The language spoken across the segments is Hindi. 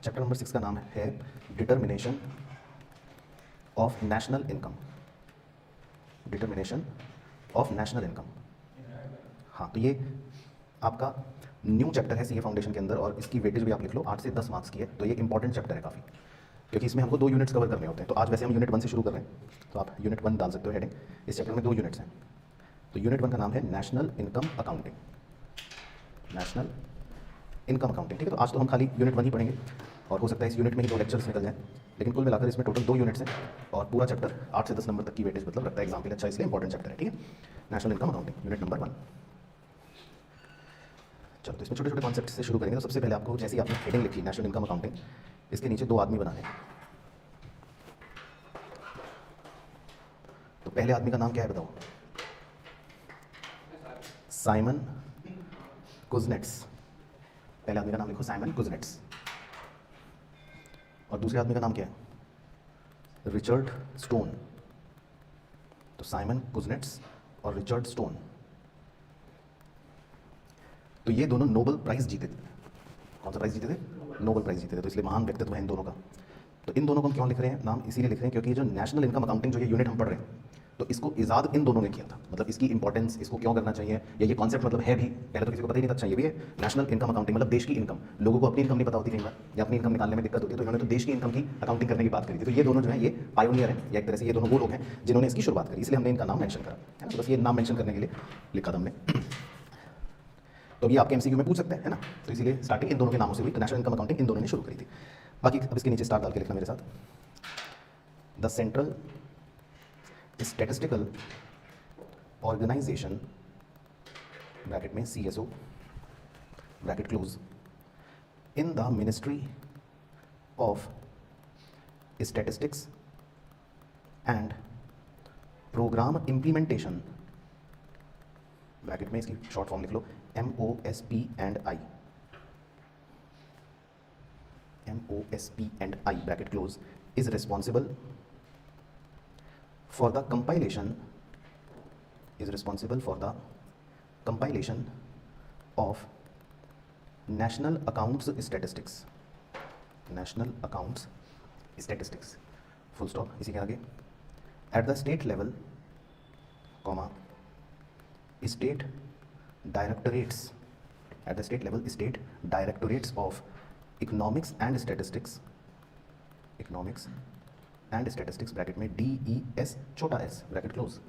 चैप्टर नंबर 6 का नाम है determination of national income. Determination of national income. हाँ, तो ये आपका न्यू चैप्टर है सीए फाउंडेशन के अंदर, और इसकी वेटेज भी आप लिख लो 8 से 10 मार्क्स की है। तो ये इंपॉर्टेंट चैप्टर है काफ़ी, क्योंकि इसमें हमको 2 यूनिट्स कवर करने होते हैं। तो आज वैसे हम यूनिट 1 से शुरू कर रहे हैं, तो आप यूनिट 1 डाल सकते हो हेडिंग। इस चैप्टर में 2 यूनिट्स हैं। तो यूनिट 1 का नाम है national income accounting. National income accounting, ठीक है। तो आज तो हम खाली यूनिट 1 ही पढ़ेंगे, और हो सकता है इस यूनिट में ही 2 लेक्चर्स निकल जाएं, लेकिन कुल मिलाकर इसमें टोटल 2 यूनिट्स हैं, और पूरा चैप्टर 8 से 10 नंबर तक की वेटेज मतलब रखता है एग्जाम के लिए। अच्छा, इसलिए इंपॉर्टेंट चैप्टर है, ठीक है। National income accounting unit number 1। चलो, तो इसमें छोटे छोटे कॉन्सेप्ट से शुरू करेंगे। तो सबसे पहले आपको, जैसे ही आपने हेडिंग लिखी नेशनल इनकम अकाउंटिंग, इसके नीचे 2 आदमी बनाने हैं। तो पहले आदमी का नाम क्या है बताओ? Simon Kuznets. पहले आदमी का नाम लिखो साइमन कुजनेट्स। और दूसरे आदमी का नाम क्या है? Richard stone. तो साइमन कुजनेट्स और रिचर्ड स्टोन, तो ये दोनों नोबेल प्राइज जीते थे। कौन सा प्राइज जीते थे? नोबेल प्राइज जीते थे। तो इसलिए महान व्यक्तित्व है इन दोनों का। तो इन दोनों को हम क्यों लिख रहे हैं नाम? इसीलिए लिख रहे हैं क्योंकि जो नेशनल इनकम अकाउंटिंग जो ये यूनिट हम पढ़ रहे हैं, तो इसको इजाद इन दोनों ने किया था। मतलब इसकी इंपॉर्टेंस, इसको क्यों करना चाहिए, या ये कॉन्सेप्ट मतलब है भी, पहले तो किसी को पता ही नहीं था। अच्छा, ये भी है नेशनल इनकम अकाउंटिंग, मतलब देश की इनकम। लोगों को अपनी इनकम नहीं पता होती कई बार, या अपनी इनकम निकालने में दिक्कत होती है, तो इन्होंने तो देश की इनकम की अकाउंटिंग करने की बात करी थी। तो ये दोनों जो है ये पायोनियर हैं, या एक तरह से ये दोनों वो लोग हैं जिन्होंने इसकी शुरुआत करी, इसलिए हमने इनका नाम मेंशन करा, है ना। तो बस ये नाम मेंशन करने के लिए लिखा था हमने। तो ये आपके एमसीक्यू में पूछ सकते हैं, है ना। तो इसीलिए स्टार्टिंग इन दोनों के नामों से हुई। तो नेशनल इनकम अकाउंटिंग इन दोनों ने शुरू करी थी। बाकी अब इसके नीचे स्टार डाल के लिखना मेरे साथ। The central statistical organisation, bracket में CSO, bracket close, in the ministry of statistics and programme implementation, bracket में इसकी शॉर्ट फॉर्म लिख लो MOSP&I, MOSP&I, bracket close, is responsible for the compilation, is responsible for the compilation of national accounts statistics, national accounts statistics, full stop। इसी के आगे at the state level, comma, state directorates, at the state level state directorates of economics and statistics, economics and statistics, bracket में DES छोटा s, ब्रैकेट क्लोज,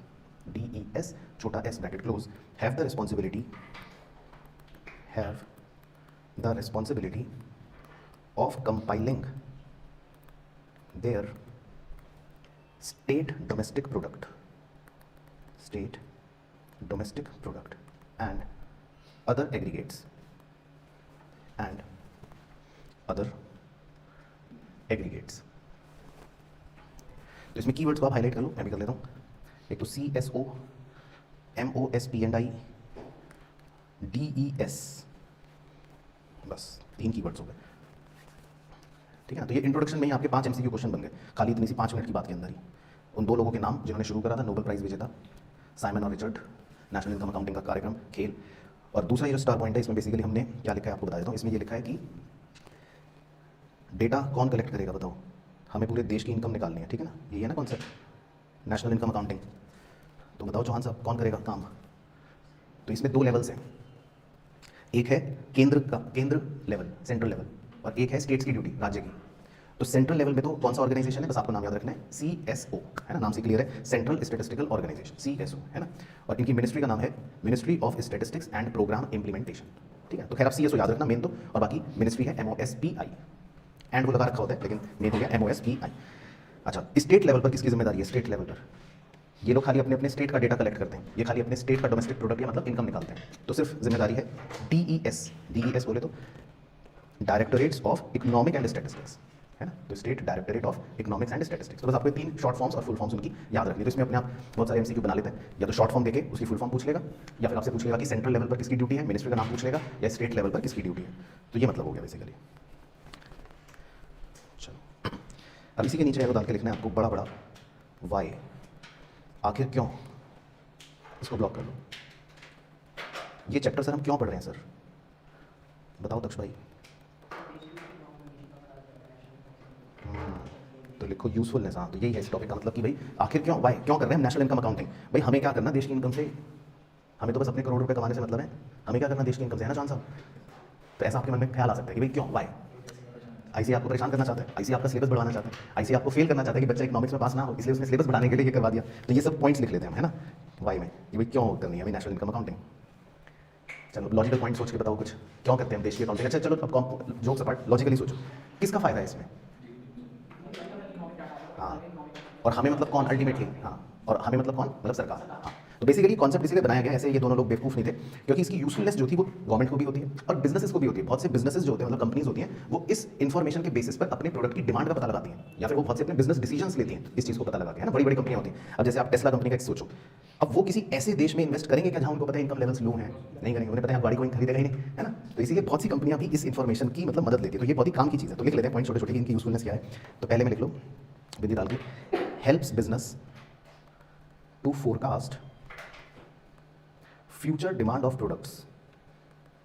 DES छोटा s, bracket close, have the responsibility of compiling there state domestic product and other aggregates तो इसमें कीवर्ड्स को आप हाईलाइट कर लो, मैं भी कर लेता हूँ। एक तो CSO, MOSP&I, DES, बस 3 कीवर्ड्स हो गए, ठीक है ना। तो ये इंट्रोडक्शन में ही आपके 5 MCQ क्वेश्चन बन गए, खाली इतनी सी 5 मिनट की बात के अंदर ही। उन 2 लोगों के नाम जिन्होंने शुरू करा था, नोबेल प्राइज विजेता साइमन और रिचर्ड, नेशनल इनकम अकाउंटिंग का कार्यक्रम, खेल। और दूसरा ये जो स्टार पॉइंट है, इसमें बेसिकली हमने क्या लिखा है आपको बता देता हूँ। इसमें ये लिखा है कि डेटा कौन कलेक्ट करेगा बताओ? हमें पूरे देश की इनकम निकालनी है, ठीक है ना। यही है ना कॉन्सेप्ट नेशनल इनकम अकाउंटिंग। तो बताओ चौहान साहब, कौन करेगा काम? तो इसमें 2 लेवल्स हैं, एक है केंद्र लेवल, सेंट्रल लेवल, और एक है स्टेट्स की ड्यूटी, राज्य की। तो सेंट्रल लेवल में तो कौन सा ऑर्गेनाइजेशन है, बस आपको नाम याद रखना है, CSO, है ना। नाम से क्लियर है, सेंट्रल स्टैटिस्टिकल ऑर्गेनाइजेशन, CSO, है ना। और इनकी मिनिस्ट्री का नाम है ministry of statistics and programme implementation, ठीक है। तो खैर आप CSO याद रखना मेन तो, और बाकी मिनिस्ट्री है MOSPI, एंड वो लगा रखा होता है, लेकिन मेन हो गया MOSPI। अच्छा, स्टेट लेवल पर किसकी जिम्मेदारी है? स्टेट लेवल पर ये लोग खाली अपने अपने स्टेट का डेटा कलेक्ट करते हैं, ये खाली अपने स्टेट का डोमेस्टिक प्रोडक्ट या मतलब इनकम निकालते हैं। तो सिर्फ जिम्मेदारी है DES बोले तो डायरेक्टोरेट्स ऑफ इकोनॉमिक एंड स्टैटिस्टिक्स, है ना। तो state directorate of economics and statistics. तो बस आपको 3 शॉर्ट फॉर्म्स और फुल फॉर्म्स उनकी याद रखनी है। तो इसमें अपने आप बहुत सारे MCQ बना लेते हैं, या तो शॉर्ट फॉर्म देके उसकी फुल फॉर्म पूछ लेगा, या फिर आपसे पूछ लेगा कि सेंट्रल लेवल पर किसकी ड्यूटी है, मिनिस्ट्री का नाम पूछ लेगा, या स्टेट लेवल पर किसकी ड्यूटी है। तो ये मतलब हो गया बेसिकली। चलो, अब इसी के नीचे वो डाल के लिखना है आपको बड़ा वाई, आखिर क्यों। इसको ब्लॉक कर लो। ये चैप्टर सर हम क्यों पढ़ रहे हैं सर, बताओ दक्ष भाई। लिखो यूजफुलनेस। हाँ, तो यही है इस टॉपिक का मतलब कि भाई आखिर क्यों, वाई, क्यों कर रहे हैं हम नेशनल इनकम अकाउंटिंग। भाई हमें क्या करना देश की इनकम से, हमें तो बस अपने करोड़ रुपए कमाने से मतलब है, हमें क्या करना देश की इनकम से, है ना जॉन साहब। तो ऐसा आपके मन में ख्याल आ सकता है कि भाई क्यों, वाई। आईसी आपको परेशान करना चाहता है, आईसी आपका सिलेबस बढ़ाना चाहता है, आईसी आपको फेल करना चाहता है कि बच्चा इकोनॉमिक्स में पास ना हो, इसलिए उसने सिलेबस बढ़ाने के लिए ये करवा दिया। तो ये सब पॉइंट्स लिख लेते हैं हम, है ना, वाई में, कि भाई क्यों करनी है हमें नेशनल इनकम अकाउंटिंग। चलो लॉजिकल पॉइंट सोच के बताओ कुछ, क्यों करते हैं हम देश की अकाउंटिंग। अच्छा चलो अब जोक्स अपार्ट, लॉजिकली सोचो किसका फायदा है इसमें। हाँ, और हमें मतलब कौन अल्टीमेटली, हाँ, और हमें मतलब कौन, मतलब सरकार। हाँ, तो बेसिकली कॉन्सेप्ट इसीलिए बनाया गया, ऐसे ये दोनों लोग बेवकूफ़ नहीं थे, क्योंकि इसकी यूजफुलनेस जो थी वो गवर्नमेंट को भी होती है और बिजनेसेस को भी होती है। बहुत से बिजनेसेस जो होते हैं, मतलब कंपनीज होती हैं, वो इस इन्फॉर्मेशन के बेसिस पर अपने प्रोडक्ट की डिमांड का पता लगाती हैं, या फिर वो बहुत से अपने बिजनेस डिसीजंस लेती हैं इस चीज़ को पता लगा के, है ना। बड़ी बड़ी कंपनियां होती हैं। अब जैसे आप टेस्ला कंपनी का सोचो, अब वो किसी ऐसे देश में इन्वेस्ट करेंगे क्या जहाँ उनको पता है इनकम लेवल्स लो हैं, नहीं करेंगे, उन्हें पता है गाड़ी कोई खरीदेगा ही नहीं, है ना। तो इसीलिए बहुत सी कंपनियां भी इस इन्फॉर्मेशन की मतलब मदद लेती है। तो ये बहुत ही काम की चीज़ है। तो लिख लेते हैं पॉइंट छोटे छोटे, इनकी यूजफुलनेस क्या है। तो पहले में लिख लो विधि डाल के, helps business to forecast future demand of products.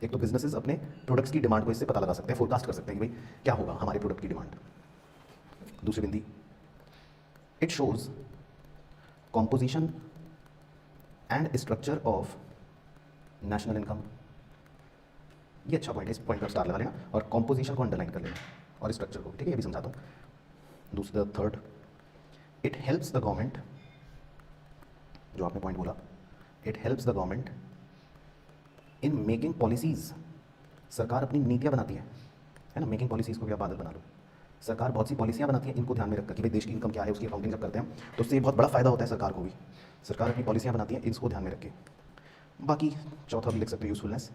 एक तो बिजनेसेस अपने प्रोडक्ट्स की डिमांड को इससे पता लगा सकते हैं, फोरकास्ट कर सकते हैं कि भाई क्या होगा हमारे प्रोडक्ट की डिमांड। दूसरी बिंदी, it shows composition and structure of national income. ये अच्छा पॉइंट है, इस पॉइंट पर स्टार लगा लेना और कॉम्पोजिशन को अंडरलाइन कर लेना और स्ट्रक्चर को, ठीक है, ये भी समझाता हूँ। दूसरा third, it helps the government, जो आपने पॉइंट बोला, it helps the government in making policies. सरकार अपनी नीतियाँ बनाती है ना, मेकिंग पॉलिसीज़ को भी आप बादल बना लो। सरकार बहुत सी पॉलिसियाँ बनाती है, इनको ध्यान में रखकर कि भाई देश की इनकम क्या है, उसकी अकाउंटिंग जब करते हैं तो उससे बहुत बड़ा फायदा होता है सरकार को भी। सरकार अपनी पॉलिसियाँ बनाती है, इसको ध्यान में रख के। बाकी चौथा भी लिख सकते हो यूजफुलनेस,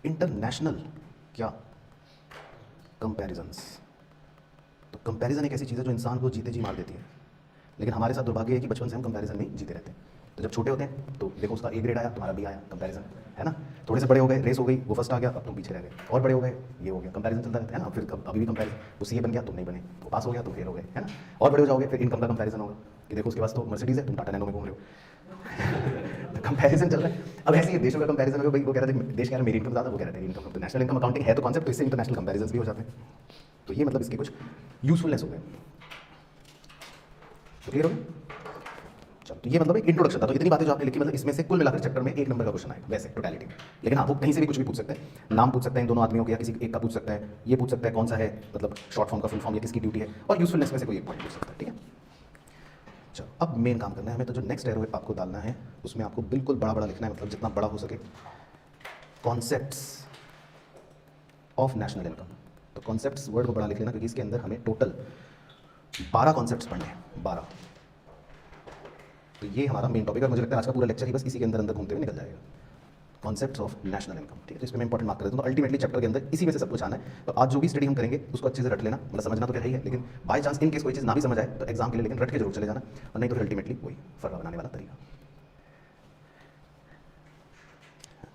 इंटरनेशनल क्या, कंपैरिजंस। तो कंपैरिजन एक ऐसी चीज़ है जो इंसान को जीते जी मार देती है, लेकिन हमारे साथ दुर्भाग्य है कि बचपन से हम कंपैरिजन में ही जीते रहते हैं। तो जब छोटे होते हैं तो देखो उसका ए ग्रेड आया, तुम्हारा बी आया, कंपैरिजन, है ना। थोड़े से बड़े हो गए, रेस हो गई, वो फर्स्ट आ गया, अब तुम पीछे रह गए, और बड़े हो गए, ये हो गया, कंपैरिजन चलता रहता है ना। फिर अभी भी कंपैरिजन, वो सीए बन गया, तुम नहीं बने, वो पास हो गया, तुम फेल हो गए, है ना। और बड़े हो जाओगे, फिर इनकम का कंपैरिजन होगा कि देखो उसके पास तो मर्सिडीज है, तुम टाटा नैनो में घूम रहे हो। तो कंपैरिजन चल रहा है। अब ऐसे ही देशों का कंपैरिजन हो, भाई वो कह रहा है देश कह रहा है मेरी इनकम ज़्यादा, वो कह रहा है तेरी इनकम। तो नेशनल इनकम अकाउंटिंग है तो कॉन्सेप्ट, तो इससे इंटरनेशनल कंपैरिजन भी हो जाते हैं। तो ये मतलब इसके कुछ यूजफुलनेस हो गए। तो क्लियर हो गया। चलो, तो ये मतलब एक इंट्रोडक्शन था। तो इतनी बातें जो आपने लिखी, मतलब इसमें से कुल मिलाकर चैप्टर में 1 नंबर का क्वेश्चन आए वैसे टोटलिटी में। लेकिन हाँ, वो कहीं से भी कुछ भी पूछ सकते हैं, नाम पूछ सकते हैं इन दोनों आदमियों के, या किसी एक का पूछ सकता है, ये पूछ सकता है कौन सा है, मतलब शॉर्ट फॉर्म का फुल फॉर्म, या किसकी ड्यूटी है, और यूजफुलनेस में से कोई एक पॉइंट पूछ सकता है, ठीक है। चलो अब मेन काम करना है हमें। तो जो नेक्स्ट एरो आपको डालना है उसमें आपको बिल्कुल बड़ा बड़ा लिखना है, मतलब जितना बड़ा हो सके, कॉन्सेप्ट्स ऑफ नेशनल इनकम। तो कॉन्सेप्ट्स वर्ड को बड़ा लिख लेना, क्योंकि इसके अंदर हमें टोटल 12 कॉन्सेप्ट्स पढ़ने हैं, 12। तो ये हमारा मेन टॉपिक है। मुझे लगता है आज का पूरा लेक्चर ही बस इसी के अंदर घूमते हुए निकल जाएगा, कॉन्सेप्ट्स ऑफ नेशनल इनकम, ठीक है। तो इस पर मैं इंपॉर्टेंट मार्क कर देता हूँ। तो अल्टीमेटली चैप्टर के अंदर इसी में से सब कुछ आना है। तो आज जो भी स्टडी हम करेंगे उसको अच्छे से रट लेना, मतलब समझना तो क्या ही है, लेकिन बाय चांस इन केस कोई चीज़ ना भी समझ आए तो एग्जाम के लिए लेकिन रट के जरूर चले जाना, और नहीं तो फिर अल्टीमेटली वही फर्रा बनाने वाला तरीका।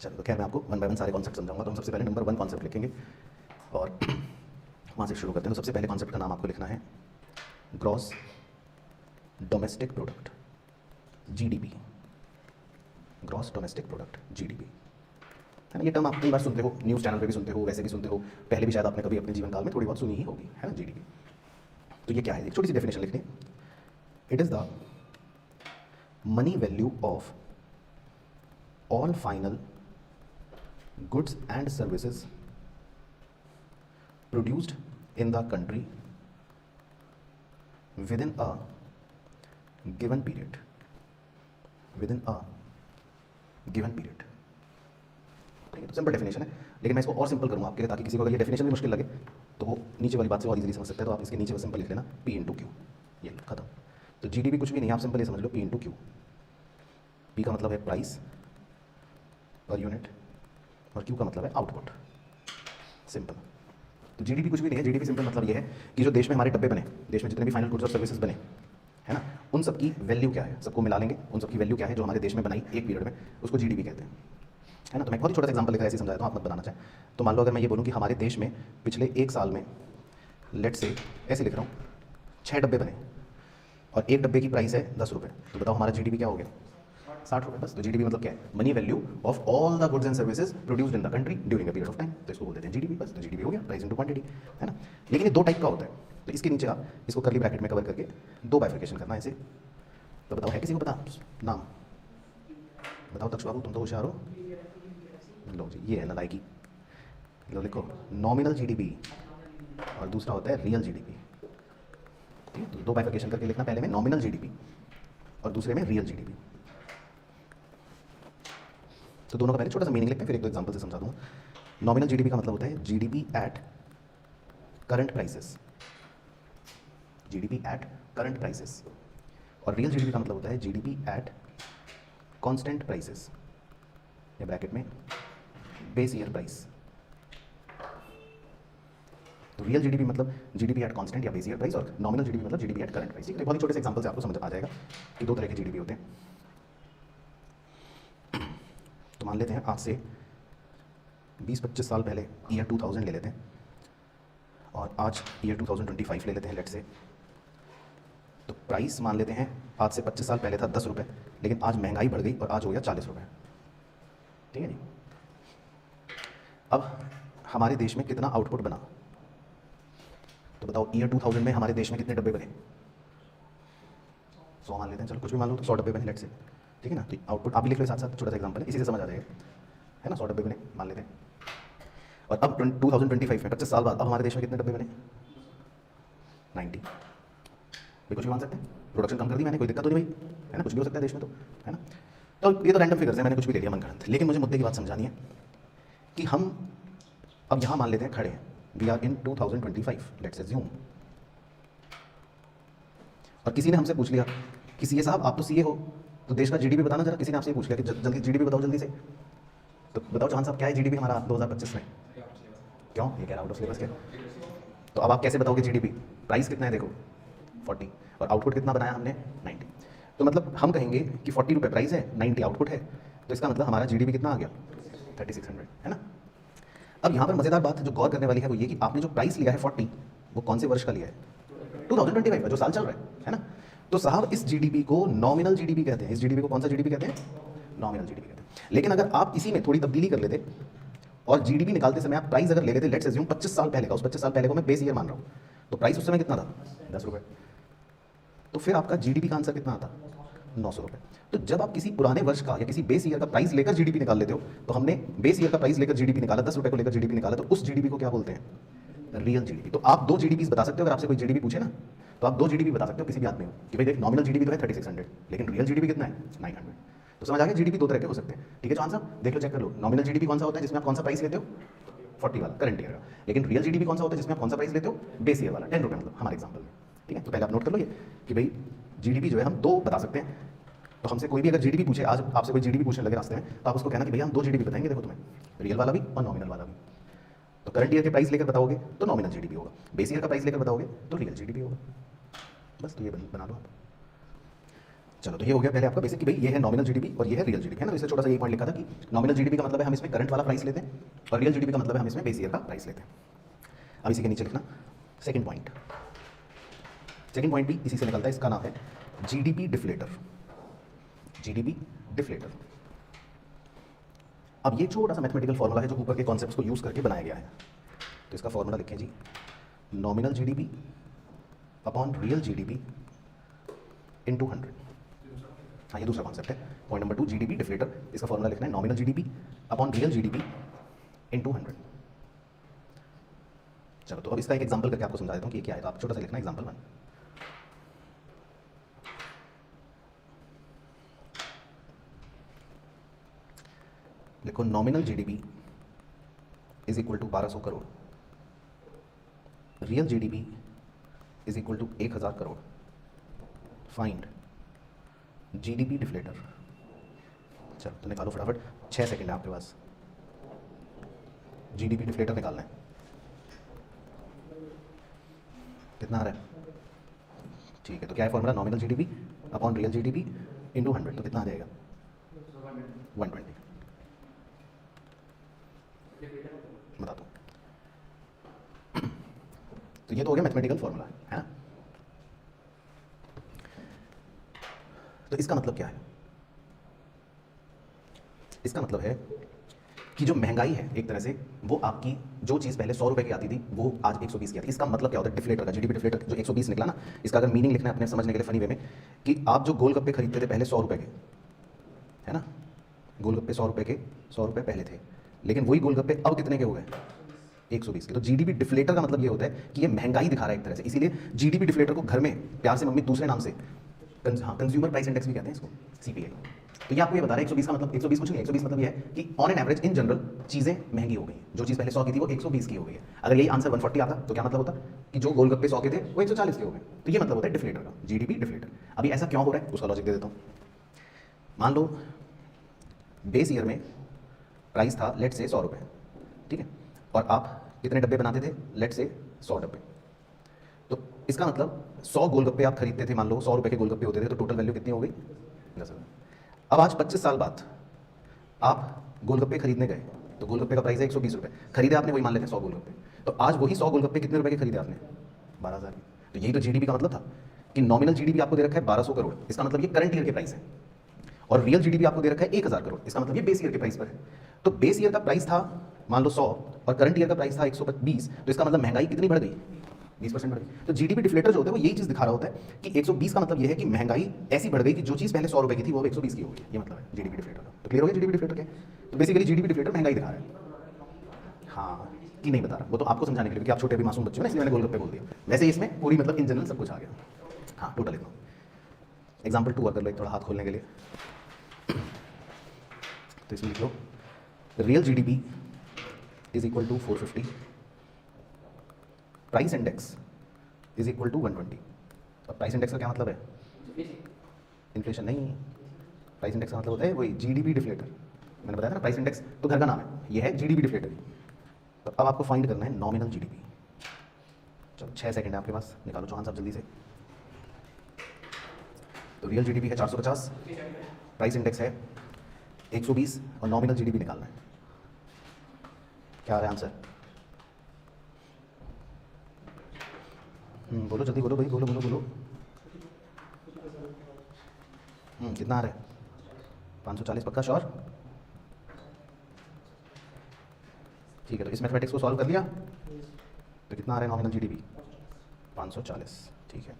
चलो, तो खैर मैं आपको वन बाय वन सारे कॉन्सेप्ट समझाऊंगा। तो हम सबसे पहले नंबर 1 कॉन्सेप्ट लिखेंगे और वहाँ से शुरू करते हैं। तो सबसे पहले कॉन्सेप्ट का नाम आपको लिखना है gross domestic product, GDP. Gross domestic product, GDP, है ना। ये टर्म आप कई बार सुनते हो, न्यूज़ चैनल पे भी सुनते हो, वैसे भी सुनते हो, पहले भी शायद आपने कभी अपने जीवन काल में थोड़ी बहुत सुनी ही होगी, है ना, जीडीपी। तो ये क्या है, एक छोटी सी डेफिनेशन लिखनी है। It is the money value of all final goods and services produced in the country with in a given period, with in a given period, ठीक है। तो सिंपल डेफिनेशन है, लेकिन मैं इसको और सिंपल करूँगा आपके लिए, ताकि किसी को अगर ये डेफिनेशन भी मुश्किल लगे तो वो नीचे वाली बात से और इजीली समझ सकते हैं। तो आप इसके नीचे सिंपल लिख लेना P इंटू क्यू, ये खत्म। तो जीडीपी कुछ भी नहीं, आप सिंपल ये समझ लो P इंटू क्यू। P का मतलब है प्राइस पर यूनिट और Q का मतलब है आउटपुट, सिंपल। तो जीडीपी कुछ भी नहीं है, जीडीपी सिंपल मतलब ये है कि जो देश में हमारे डब्बे बने, देश में जितने भी फाइनल गुड्स और सर्विसेज बने, है ना, उन सब की वैल्यू क्या है, सबको मिला लेंगे, उन सब की वैल्यू क्या है जो हमारे देश में बनाई एक पीरियड में, उसको जीडीपी कहते हैं, है ना। तो मैं बहुत ही छोटा सा एग्जांपल लेकर ऐसे समझाया था, आप मत बनाना चाहें। तो मान लो अगर मैं ये बोलूँ कि हमारे देश में पिछले 1 साल में, लेट से ऐसे लिख रहा हूँ, 6 डब्बे बने और एक डब्बे की प्राइस है 10 रुपये, तो बताओ हमारा जीडीपी क्या हो गया, 60 रुपये बस। तो जीडीपी मतलब क्या है, money value of all the goods and services produced in the country during a period of time, तो इसको बोल देते हैं जीडीपी बस। तो जीडीपी हो गया, प्राइस इंटू क्वांटिटी, है ना। लेकिन ये 2 टाइप का होता है। तो इसके नीचे आप इसको करली ब्रैकेट में कवर करके दो बाइफिकेशन करना है ऐसे। तो बताओ है किसी को पता नाम? बताओ तक्ष बाबू, तुम तो होशियार हो। लो जी, ये है नलायकी। लो लिखो, नॉमिनल जीडीपी और दूसरा होता है रियल जीडीपी। ठीक है, तो दो बाइफिकेशन करके लिखना, पहले में नॉमिनल जीडीपी और दूसरे में रियल जीडीपी। तो दोनों का पहले छोटा सा मीनिंग लिखते हैं, फिर एक दो एग्जांपल से समझा दूंगा। नॉमिनल जीडीपी का मतलब होता है GDP at current prices, GDP at current prices. और रियल जीडीपी का मतलब होता है जीडीपी एट कांस्टेंट प्राइसेस, या ब्रैकेट में बेस ईयर प्राइस। तो रियल जीडीपी मतलब जीडीपी एट कांस्टेंट या बेस ईयर प्राइस, और नॉमिनल जीडीपी मतलब जीडीपी एट करंट प्राइस। ठीक है, बहुत ही छोटे से एग्जांपल से आपको समझ आ जाएगा कि दो तरह के जीडीपी होते हैं। तो मान लेते हैं आज से 20-25 साल पहले ईयर 2000 ले लेते हैं, और आज ईयर 2025 ले लेते हैं लेट से। तो प्राइस मान लेते हैं आज से 25 साल पहले था 10 रुपये, लेकिन आज महंगाई बढ़ गई और आज हो गया 40 रुपये। ठीक है जी। अब हमारे देश में कितना आउटपुट बना? तो बताओ ईयर 2000 में हमारे देश में कितने डब्बे बने? 100 मान लेते हैं, चलो कुछ भी मान लो, तो 100 डब्बे बने लेट से। ठीक है ना, तो आउटपुट आप भी लिख लो साथ साथ, छोटा सा एग्जांपल है, इसी से समझ आ जाएगा, है ना। 100 डब्बे बने मान लेते हैं। और अब 2025 में 25 साल बाद अब हमारे देश में कितने डब्बे बने? 90। भाई कुछ भी मान सकते हैं, प्रोडक्शन कम कर दी मैंने, कोई दिक्कत तो नहीं भाई, है ना, कुछ भी हो सकता है देश में, तो है ना। तो ये तो रैंडम फिगर्स है, मैंने कुछ भी ले लिया मनगढ़ंत। लेकिन मुझे मुद्दे की बात समझानी है कि हम अब यहाँ मान लेते हैं खड़े हैं, we are in 2025 let's assume. और किसी ने हमसे पूछ लिया कि सीए साहब आप तो सीए हो, तो देश का जीडीपी बताना जरा। किसी ने आपसे ये पूछ लिया कि जल्दी जीडीपी बताओ जल्दी से। तो बताओ चौहान साहब क्या है जीडीपी हमारा 2025 में? क्यों ये कह रहा आउट ऑफ सिलेबस क्या? तो अब आप कैसे बताओगे जीडीपी? प्राइस कितना है देखो 40, और आउटपुट कितना बनाया हमने 90। तो मतलब हम कहेंगे कि 40 रुपये प्राइस है, 90 आउटपुट है, तो इसका मतलब हमारा जीडीपी कितना आ गया? 3600, है ना। अब यहाँ पर मज़ेदार बात जो गौर करने वाली है वो ये कि आपने जो प्राइस लिया है 40, वो कौन से वर्ष का लिया है? 2025 का, जो साल चल रहा है ना। तो साहब इस जीडीपी को नॉमिनल जीडीपी कहते हैं। इस जीडीपी को कौन सा जीडीपी कहते हैं? नॉमिनल जीडीपी कहते हैं। लेकिन अगर आप इसी में थोड़ी तब्दीली कर लेते और जीडीपी निकालते समय आप प्राइस अगर ले लेते, लेट्स अज्यूम 25 साल पहले का, उस 25 साल पहले को मैं बेस ईयर मान रहा हूँ, तो प्राइस उस समय कितना था? 10 रुपये। तो फिर आपका जीडीपी का आंसर कितना आता? 900 रुपये। तो जब आप किसी पुराने वर्ष का या किसी बेस ईयर का प्राइस लेकर जीडीपी निकाल लेते हो, तो हमने बेस ईयर का प्राइस लेकर जीडीपी निकाला, 10 रुपये को लेकर जीडीपी निकाला, तो उस जीडीपी को क्या बोलते हैं? Real GDP. तो आप दो जीडीपी बता सकते हो, अगर आपसे कोई जीडीपी पूछे ना, तो आप दो जीडीपी बता सकते हो किसी भी आदमी को कि भाई देख नॉमिनल जीडीपी तो है 3600, लेकिन रियल जीडीपी कितना है? 900। तो समझ आ गया, जीडीपी दो तरह के हो सकते हैं। ठीक है चौहान साहब, देख लो, चेक कर लो, नॉमिनल जीडीपी कौन सा होता है जिसमें आप कौन सा प्राइस लेते हो? 40 वाला करंट ईयर का। लेकिन रियल जीडीपी कौन सा होता है जिसमें आप कौन सा प्राइस लेते हो? बेस ईयर वाला, 10 रुपये मतलब हमारे एग्जाम्पल में। ठीक है, तो पहले आप नोट कर लो ये कि भाई जीडीपी जो है हम दो बता सकते हैं। तो हमसे कोई भी अगर जीडीपी पूछे, आज आपसे कोई जीडीपी पूछने लगे रास्ते में, तो आप उसको कहना कि भैया हम दो जीडीपी बताएंगे, देखो तुम्हें रियल वाला भी और नॉमिनल वाला भी। तो करंट ईयर के प्राइस लेकर बताओगे तो नॉमिनल जीडीपी होगा, बेस ईयर का प्राइस लेकर बताओगे तो रियल जीडीपी होगा। बस तो ये बना लो आप। चलो, तो ये हो गया पहले आपका बेसिक कि भाई ये है नॉमिनल जीडीपी और ये है रियल जीडीपी, है ना। तो इससे छोटा सा ये पॉइंट लिखा था कि नॉमिनल जीडीपी का मतलब है हम इसमें करंट वाला प्राइस लेते हैं, और रियल जीडीपी का मतलब है हम इसमें बेस ईयर का प्राइस लेते हैं। अब इसी के नीचे लिखना सेकंड पॉइंट। सेकंड पॉइंट भी इसी से निकलता है, इसका नाम है जीडीपी डिफ्लेटर। GDP deflator. अब ये छोटा सा मैथमेटिकल फॉर्मूला है जो ऊपर के कॉन्सेप्ट्स को यूज करके बनाया गया है। तो इसका फॉर्मूला लिखें जी, nominal GDP upon real GDP into 100। हाँ, ये दूसरा कॉन्सेप्ट है। Point number 2 GDP deflator. इसका फॉर्मूला लिखना है nominal GDP upon real GDP into 100। चलो, तो अब इसका एक एग्जांपल करके आपको समझा देता हूँ कि ये क्या है। तो आप छोटा सा लिखना एग्जांपल 1। लिखो nominal GDP is equal to 1200 crore, real GDP is equal to 1000 crore. Find GDP deflator. चलो तो निकालो फटाफट, 6 सेकंड है आपके पास। जीडीपी डिफ्लेटर निकालना है। कितना आ रहा है? ठीक है, तो क्या है formula? Nominal GDP upon real GDP into 100। तो कितना आ जाएगा? 120। बता दो। तो ये तो हो गया मैथमेटिकल फॉर्मूला, है ना। तो इसका मतलब क्या है? इसका मतलब है कि जो महंगाई है एक तरह से वो आपकी जो चीज़ पहले 100 रुपये की आती थी वो आज 120 की आती है। इसका मतलब क्या होता है डिफ्लेटर का, जीडीपी डिफ्लेटर जो 120 निकला ना, इसका अगर मीनिंग लिखना है अपने समझने के लिए फनी वे में, कि आप जो गोलगप्पे खरीदते थे पहले 100 रुपये के, है ना, गोलगप्पे 100 रुपये के, 100 रुपये पहले थे, लेकिन वही गोलगप्पे अब कितने के हो गए, 120 के। तो जीडीपी डिफ्लेटर का मतलब ये होता है कि ये महंगाई दिखा रहा है एक तरह से। इसीलिए जीडीपी डिफ्लेटर को घर में प्यार से मम्मी दूसरे नाम से कंज्यूमर प्राइस इंडेक्स भी कहते हैं इसको, सीपीआई। तो ये आपको ये बता रहा है 120 का मतलब, 120 कुछ नहीं है, 120 मतलब ये है कि on an average in general चीज़ें महंगी हो गई हैं। जो चीज़ पहले 100 की थी वो 120 की हो गई है। अगर यही आंसर 140 आता तो क्या मतलब होता कि जो गोलगप्पे 100 के थे वो 140 के हो गए। तो ये मतलब होता है डिफ्लेटर का, जीडीपी डिफ्लेटर। अभी ऐसा क्यों हो रहा है उसका लॉजिक दे देता हूँ। मान लो बेस ईयर में प्राइस था लेट से 100 रुपये, ठीक है, और आप कितने डब्बे बनाते थे, लेट से 100 डब्बे। तो इसका मतलब 100 गोलगप्पे आप खरीदते थे, मान लो 100 रुपये के गोलगप्पे होते थे, तो टोटल वैल्यू कितनी हो गई, 10,000। अब आज 25 साल बाद आप गोलगप्पे खरीदने गए तो गोलगप्पे का प्राइस है 120 रुपये, खरीदे आपने वही मान लेते हैं 100 गोलगप्पे, तो आज वही 100 गोलगप्पे कितने रुपए के खरीदे आपने, 12,000। तो यही तो जीडीपी का मतलब था कि नॉमिनल जीडीपी आपको दे रखा है 1200 करोड़, इसका मतलब ये करंट ईयर के प्राइस है, और रियल जीडीपी आपको दे रखा है 1000 करोड़, इसका मतलब ये बेस ईयर के प्राइस पर है। तो बेस ईयर का प्राइस था मान लो 100 और करंट ईयर का प्राइस था 120, तो इसका मतलब महंगाई कितनी बढ़ गई, 20% बढ़ गई। तो जीडीपी डिफ्लेटर जो होता है वो यही चीज़ दिखा रहा होता है कि 120 का मतलब ये है कि महंगाई ऐसी बढ़ गई कि जो चीज़ पहले 100 रुपये की थी वो 120 की हो गई। ये मतलब है जीडीपी डिफ्लेटर का। तो क्लियर हो गया जीडीपी डिफ्लेटर क्या है। तो बेसिकली जीडीपी डिफ्लेटर महंगाई दिखा रहा है। हाँ कि नहीं बता रहा, वो तो आपको समझाने के लिए, क्योंकि आप छोटे भी मासूम बच्चे हो ना, इसलिए मैंने गोलगप्पे बोल दिया। वैसे इसमें पूरी मतलब इन जनरल सब कुछ आ गया। हाँ टोटल लिख लो। एग्जाम्पल 2 कर लो, एक थोड़ा हाथ खोलने के लिए। तो इसमें लिख लो real GDP is equal to 450, price index is equal to 120। अब प्राइस इंडेक्स का क्या मतलब है, इन्फ्लेशन नहीं, प्राइस इंडेक्स का मतलब होता है वही जीडीपी डिफ्लेटर। मैंने बताया था ना प्राइस इंडेक्स तो घर का नाम है, ये है जीडीपी डिफ्लेटर। तो अब आपको फाइंड करना है नॉमिनल जीडीपी। चलो 6 सेकंड है आपके पास, निकालो चौहान साहब जल्दी से। तो रियल जीडीपी है 450, प्राइस इंडेक्स है 120 और नॉमिनल जीडीपी निकालना है। क्या आ रहा है आंसर, बोलो जल्दी बोलो भाई, बोलो बोलो बोलो। कितना आ रहा है, 540 पक्का श्योर, ठीक है। तो इस मैथमेटिक्स को सॉल्व कर लिया तो कितना आ रहा है नॉमिनल जीडीपी, 540, ठीक है।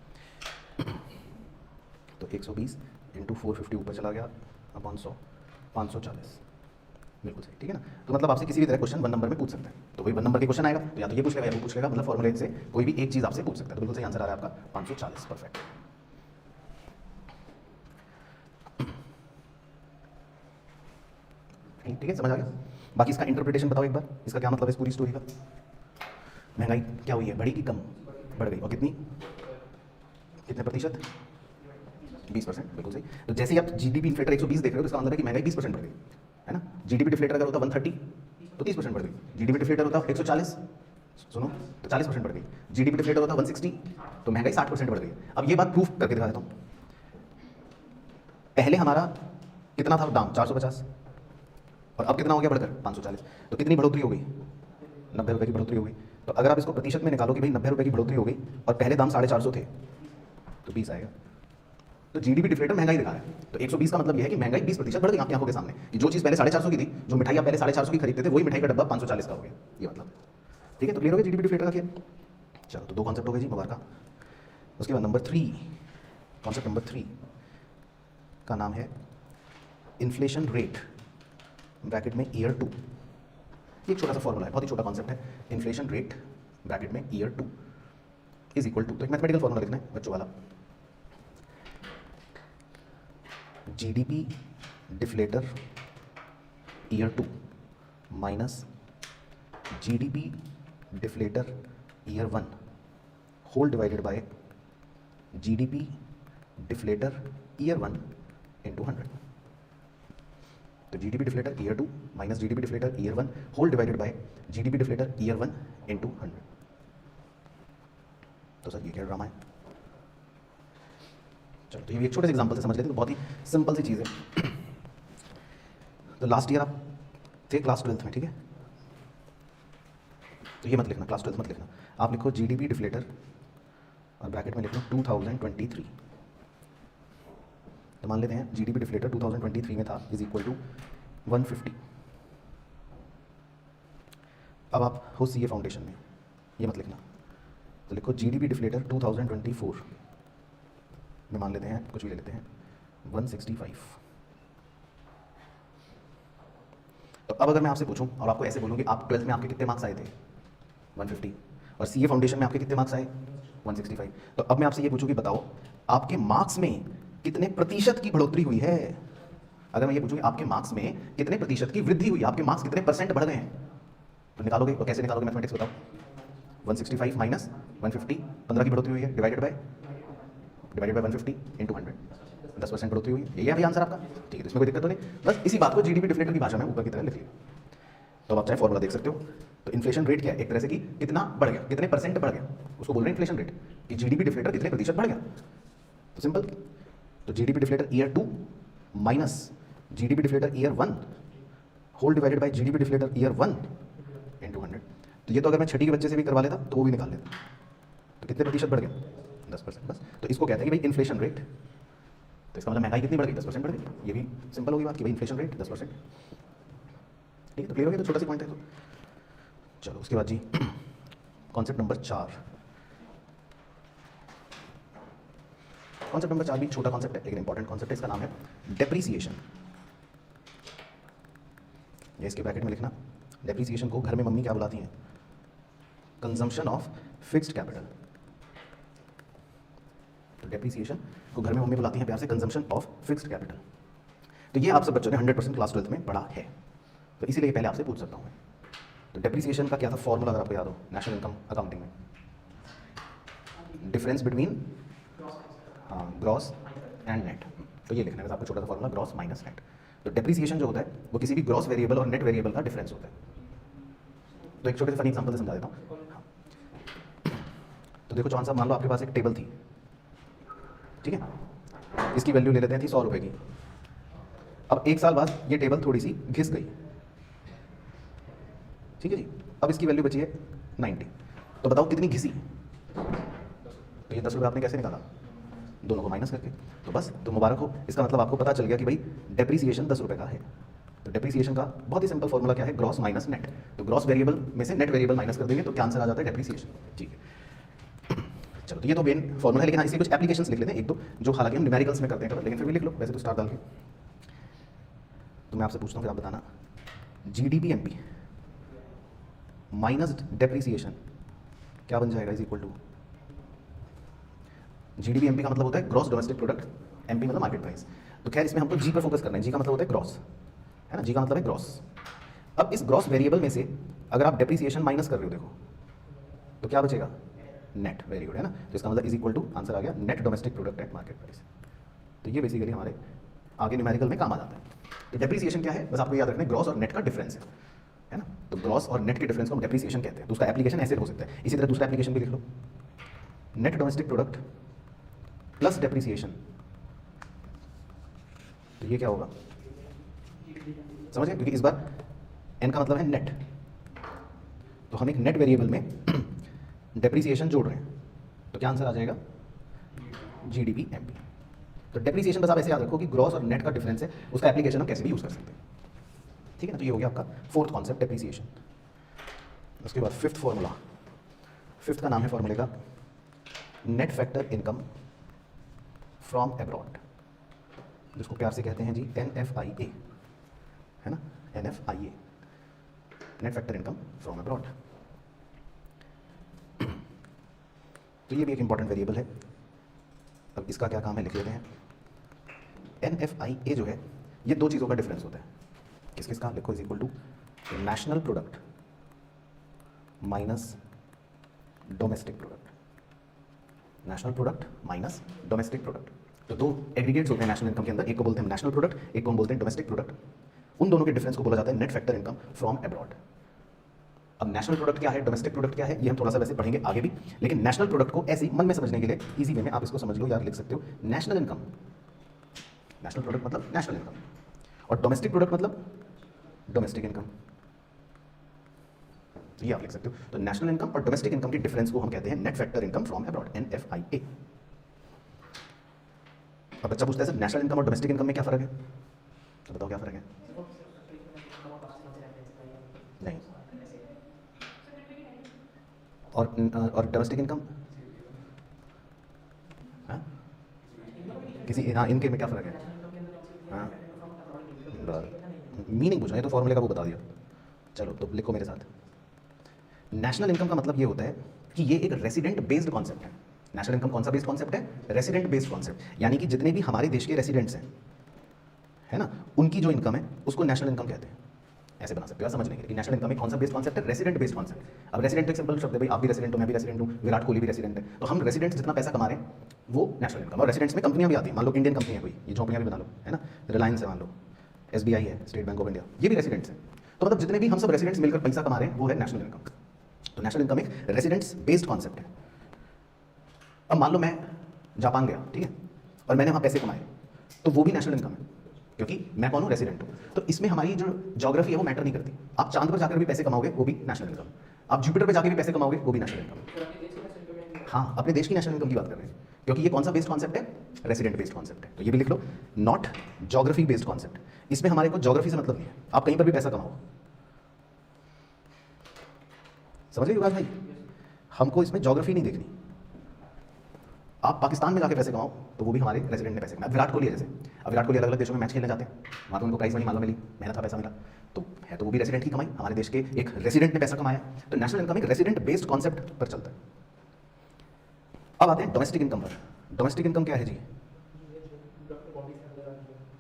तो 120 इंटू 450 ऊपर चला गया अपॉन 100, 540, बिल्कुल सही, ठीक है ना। तो मतलब आपसे किसी भी तरह क्वेश्चन 1 नंबर में पूछ सकते हैं, तो वही 1 नंबर के क्वेश्चन आएगा तो या तो ये पूछ लेगा या वो पूछ लेगा, मतलब फॉर्मूले से कोई भी एक चीज़ आपसे पूछ सकता है। तो बिल्कुल सही आंसर आ रहा है आपका 540, परफेक्ट। ठीक है, समझ आ गया। बाकी इसका इंटरप्रिटेशन बताओ एक बार, इसका क्या मतलब है इस पूरी स्टोरी का। महंगाई क्या हुई है, बढ़ी कि कम, बढ़ गई, और कितनी, कितने प्रतिशत, 20%, बिल्कुल सही। तो जैसे ही आप जीडीपी इन्फ्लेटर 120 देख रहे हो तो इसका मतलब है कि महंगाई 20% बढ़ गई, है ना। जीडीपी डिफ्लेटर अगर होता 130 तो 30% बढ़ गई, जीडीपी डिफ्लेटर होता 140, सुनो, तो 40% बढ़ गई, जीडीपी डिफ्लेटर होता 160 तो महंगाई 60% बढ़ गई। अब ये बात प्रूफ करके दिखा देता हूँ। पहले हमारा कितना था दाम, 450, और अब कितना हो गया बढ़कर 540, तो कितनी बढ़ोतरी हो गई, 90 रुपये की बढ़ोतरी हो गई। तो अगर आप इसको प्रतिशत में निकालो कि भाई 90 रुपये की बढ़ोतरी हो गई और पहले दाम 450 थे तो 20 आएगा। तो जीडीपी डिफ्लेटर महंगाई दिखा रहा है। तो 120 का मतलब यह है कि महंगाई 20% बढ़ गई आपकी आंखों के सामने, कि जो चीज़ पहले 450 की थी, जो मिठाई आप पहले 450 की खरीदते थे वही मिठाई का डब्बा 540 का हो गया, ये मतलब, ठीक है। तो क्लियर हो गया जीडीपी डिफ्लेटर का खेल। चलो तो 2 कॉन्सेप्ट हो गए जी, मुबारक। उसके बाद नंबर 3, कॉन्सेप्ट नंबर 3 का नाम है इन्फ्लेशन रेट ब्रैकेट में ईयर 2। एक छोटा सा फॉर्मूला है, बहुत ही छोटा कॉन्सेप्ट है। इन्फ्लेशन रेट ब्रैकेट में ईयर 2 इज इक्वल टू, तो एक मैथमेटिकल फॉर्मूला लिखना है बच्चों वाला, GDP deflator year 2 minus GDP deflator year 1 whole divided by GDP deflator year 1 into 100। तो GDP deflator year 2 minus GDP deflator year 1 whole divided by GDP deflator year 1 into 100। तो सर ये क्या ड्रामा है। चलो तो ये एक छोटे से एग्जांपल से समझ लेते हैं, तो बहुत ही सिंपल सी चीज़ है। तो लास्ट ईयर आप थे क्लास 12th में, ठीक है। तो ये मत लिखना, क्लास 12th मत लिखना, आप लिखो जीडीपी डिफ्लेटर और ब्रैकेट में लिख लो 2023। तो मान लेते हैं जीडीपी डिफ्लेटर 2023 में था इज इक्वल टू 150, अब आप हो सीए फाउंडेशन में, ये मत लिखना, तो लिखो जीडीपी डिफ्लेटर 2024 में मान लेते हैं, कुछ भी ले लेते हैं 165। तो अब अगर मैं आपसे पूछूं और आपको ऐसे बोलूं कि आप 12th में आपके कितने मार्क्स आए थे 150, और सीए फाउंडेशन में आपके कितने मार्क्स आए 165, तो अब मैं आपसे ये पूछूं कि बताओ आपके मार्क्स में कितने प्रतिशत की बढ़ोतरी हुई है। अगर मैं ये पूछूं कि आपके मार्क्स में कितने प्रतिशत की वृद्धि हुई, आपके मार्क्स कितने परसेंट बढ़ गए हैं, तो निकालोगे, तो कैसे निकालोगे मैथमेटिक्स बताओ। 165 माइनस 150, 15 की बढ़ोतरी हुई है, डिवाइडेड बाय 150 इंटू 100, 10% बढ़ोतरी हुई है। यही है भाई आंसर आपका, ठीक है, तो इसमें कोई दिक्कत तो नहीं, बस इसी बात को जीडीपी डिफ्लेटर की भाषा में ऊपर की तरह लिख लिया। तो आप चाहे फॉर्मूला देख सकते हो। तो इन्फ्लेशन रेट क्या है, एक तरह से कि कितना बढ़ गया, कितने परसेंट बढ़ गया, उसको बोल रहे हैं इन्फ्लेशन रेट, कि जीडीपी डिफ्लेटर कितने प्रतिशत बढ़ गया। तो सिंपल, तो GDP deflator year 2 minus GDP deflator year 1 whole divided by GDP deflator year 1 into 100। तो ये तो अगर मैं छठी के बच्चे से भी करवा लेता तो वो भी निकाल लेता। तो कितने प्रतिशत बढ़ गया, 10%, बस। तो इसको कहते हैं कि भाई इन्फ्लेशन रेट, तो इसका मतलब महंगाई कितनी बढ़ गई, 10% बढ़ गई। ये भी सिंपल होगी बात कि भाई इन्फ्लेशन रेट 10%, ठीक है। तो क्लियर हो गया, तो छोटा सा पॉइंट है। तो चलो उसके बाद जी कॉन्सेप्ट नंबर 4। कॉन्सेप्ट नंबर 4 भी छोटा कॉन्सेप्ट है लेकिन इंपॉर्टेंट कॉन्सेप्ट है। इसका नाम है डेप्रीसिएशन। ये इसके ब्रैकेट में लिखना, डेप्रीसिएशन को घर में मम्मी क्या बुलाती हैं, कंजम्पशन ऑफ फिक्स्ड कैपिटल। तो डेप्रीसिएशन को घर में मम्मी बुलाती हैं प्यार से कंजम्पशन ऑफ फिक्स्ड कैपिटल। तो ये आप सब बच्चों ने 100% क्लास 12th में पढ़ा है, तो इसीलिए पहले आपसे पूछ सकता हूँ मैं। तो डेप्रीसिएशन का क्या था फॉर्मूला, अगर आपको याद हो नेशनल इनकम अकाउंटिंग में, difference between gross and net. तो ये लिखना है आपको छोटा सा फॉर्मूला, ग्रॉस माइनस नेट। तो डेप्रीसिएशन जो होता है वो किसी भी ग्रॉस वेरिएबल और नेट वेरिएबल का डिफरेंस होता है। तो एक छोटे से फनी एग्जांपल से समझा देता हूँ। तो देखो चौहान साहब, मान लो आपके पास एक टेबल थी, ठीक है, इसकी वैल्यू ले लेते हैं थी 100 रुपये की। अब 1 साल बाद ये टेबल थोड़ी सी घिस गई, ठीक है जी। अब इसकी वैल्यू बची है 90। तो बताओ कितनी घिसी। तो ये 10 रुपये आपने कैसे निकाला, दोनों को माइनस करके। तो बस, तो मुबारक हो, इसका मतलब आपको पता चल गया कि भाई डेप्रीसिएशन 10 रुपये का है। तो डेप्रीसिएशन का बहुत ही सिंपल फॉर्मूला क्या है, ग्रॉस माइनस नेट। तो ग्रॉस वेरिएबल में से नेट वेरिएबल माइनस कर देंगे तो क्या आंसर आ जाता है, डेप्रीसिएशन, ठीक है। चलो, तो ये तो मेन फॉर्मूला है, लेकिन हाँ इसके कुछ एप्लीकेशंस लिख लेते हैं एक दो, जो हालांकि हम न्यूमेरिकल्स में करते हैं, लेकिन फिर भी लिख लो वैसे तो स्टार डाल के। तो मैं आपसे पूछता हूँ, फिर आप बताना, जीडीपी माइनस डेप्रीसिएशन क्या बन जाएगा, इज इक्वल टू, जीडीपी का मतलब होता है ग्रॉस डोमेस्टिक प्रोडक्ट, एमपी मतलब मार्केट प्राइस। तो खैर इसमें हमको जी पर फोकस करना है, जी का मतलब होता है ग्रॉस, है ना, जी का मतलब है ग्रॉस। अब इस ग्रॉस वेरिएबल में से अगर आप डेप्रीसिएशन माइनस कर रहे हो देखो, तो क्या बचेगा, नेट, वेरी गुड, है ना। तो इसका मतलब इज इक्वल टू, आंसर आ गया net domestic product at market price. तो ये बेसिकली हमारे आगे न्यूमेरिकल में काम आ जाता है। तो डेप्रीसिएशन क्या है, बस आपको याद रखना है ग्रॉस और नेट का डिफरेंस है ना। तो ग्रॉस और नेट के डिफरेंस को हम डेप्रीसिएशन कहते हैं। तो उसका एप्लीकेशन ऐसे हो सकता है। इसी तरह दूसरा एप्लीकेशन भी लिख लो, net domestic product plus depreciation. तो ये क्या होगा, समझ गए, क्योंकि इस बार एन का मतलब है नेट, तो हम एक नेट वेरिएबल में डेप्रीसिएशन जोड़ रहे हैं, तो क्या आंसर आ जाएगा, जीडीपी एमपी। तो डेप्रीसिएशन बस आप ऐसे याद रखो कि ग्रॉस और नेट का डिफरेंस है, उसका एप्लीकेशन हम कैसे भी यूज कर सकते हैं, ठीक है ना। तो ये हो गया आपका फोर्थ कॉन्सेप्ट, डेप्रीसिएशन। उसके बाद फिफ्थ फॉर्मूला, फिफ्थ का नाम है फॉर्मूले का net factor income from abroad, जिसको प्यार से कहते हैं जी NFIA, है ना, NFIA, net factor income from abroad. तो ये भी एक इंपॉर्टेंट वेरिएबल है। अब इसका क्या काम है लिख लेते हैं। NFIA जो है, ये दो चीज़ों का डिफरेंस होता है। किस किस का, लिखो, is equal to national product minus domestic product, national product minus domestic product. तो दो एग्रीगेट्स होते हैं नेशनल इनकम के अंदर, एक को बोलते हैं नेशनल प्रोडक्ट, एक को हम बोलते हैं डोमेस्टिक प्रोडक्ट। उन दोनों के डिफरेंस को बोला जाता है net factor income from abroad. अब नेशनल प्रोडक्ट क्या है, डोमेस्टिक प्रोडक्ट क्या है, ये हम थोड़ा सा वैसे पढ़ेंगे आगे भी, लेकिन नेशनल प्रोडक्ट को ऐसे ही मन में समझने के लिए इजी वे में आप इसको समझ लो यार, लिख सकते हो नेशनल इनकम, नेशनल प्रोडक्ट मतलब नेशनल इनकम, और डोमेस्टिक प्रोडक्ट मतलब डोमेस्टिक इनकम। तो ये आप लिख सकते हो। तो नेशनल इनकम और डोमेस्टिक इनकम के डिफरेंस को हम कहते हैं net factor income from abroad, NFIA। अब बच्चा पूछता है सर नेशनल इनकम और डोमेस्टिक इनकम में क्या फर्क है, तो बताओ क्या फर्क है। नहीं, और डोमेस्टिक इनकम, हाँ किसी, हाँ इनके में क्या फ़र्क है? हाँ मीनिंग पूछो, ये तो फॉर्मूले का वो बता दिया। चलो तो लिखो मेरे साथ। नेशनल इनकम का मतलब ये होता है कि ये एक रेसिडेंट बेस्ड कॉन्सेप्ट है। नेशनल इनकम कौन सा बेस्ड कॉन्सेप्ट है? रेसिडेंट बेस्ड कॉन्सेप्ट, यानी कि जितने भी हमारे देश के रेसिडेंट्स हैं, है ना, उनकी जो इनकम है उसको नेशनल इनकम कहते हैं। ऐसे बना सकते हो, समझने के लिए नेशनल इनकम एक कौन सा बेस्ड कॉन्सेप्ट है? Resident based concept. अब रेसिडेंट एक सिंपल शब्द है भाई, आप भी रेसिडेंट हो, मैं भी रेसिडेंट हूँ, विराट कोहली भी रेसिडेंट है, तो हम रेसिडेंट्स जितना पैसा कमा रहे हैं वो नेशनल इनकम। और रेसिडेंट्स में कंपनियां भी आती हैं, मान लो इंडियन कंपनी है कोई, ये झोपड़ियां भी बना लो, है ना, रिलायंस है मान लो, SBI है, स्टेट बैंक ऑफ इंडिया, ये भी रेसिडेंट्स हैं। तो मतलब जितने भी हम सब रेसिडेंट्स मिलकर पैसा कमा रहे हैं वो है नेशनल इनकम। तो नेशनल इनकम एक रेसिडेंट्स बेस्ड कॉन्सेप्ट है। अब मान लो मैं जापान गया, ठीक है, और मैंने वहाँ पैसे कमाए, तो वो भी नेशनल इनकम है, क्योंकि मैं कौन हूँ? रेसिडेंट हूँ। तो इसमें हमारी जो ज्योग्राफी है वो मैटर नहीं करती। आप चांद पर जाकर भी पैसे कमाओगे वो भी नेशनल इनकम, आप जुपिटर पर जाकर भी पैसे कमाओगे वो भी नेशनल इनकम। हाँ, अपने देश की नेशनल इनकम की बात कर रहे हैं, क्योंकि ये कौन सा बेस्ड कॉन्सेप्ट है? रेसिडेंट बेस्ड कॉन्सेप्ट है। तो ये भी लिख लो, नॉट ज्योग्राफी बेस्ड कॉन्सेप्ट। इसमें हमारे को ज्योग्राफी से मतलब नहीं है, आप कहीं पर भी पैसा कमाओ। समझ गए बात भाई? हमको इसमें ज्योग्राफी नहीं देखनी। आप पाकिस्तान में जाके पैसे कमाओ तो वो भी हमारे रेसिडेंट ने पैसे कमाए। विराट कोहली है जैसे, अब विराट कोहली अलग अलग देशों में मैच खेलने जाते हैं, वहाँ तो उनको प्राइज मनी मालूम मिली, मेहनत का पैसा मिला, तो है तो वो भी रेसिडेंट की कमाई, हमारे देश के एक रेसिडेंट ने पैसा कमाया। तो नेशनल इनकम एक रेसिडेंट बेस्ड कॉन्सेप्ट पर चलता है। अब आते हैं डोमेस्टिक इनकम पर। डोमेस्टिक इनकम क्या है जी?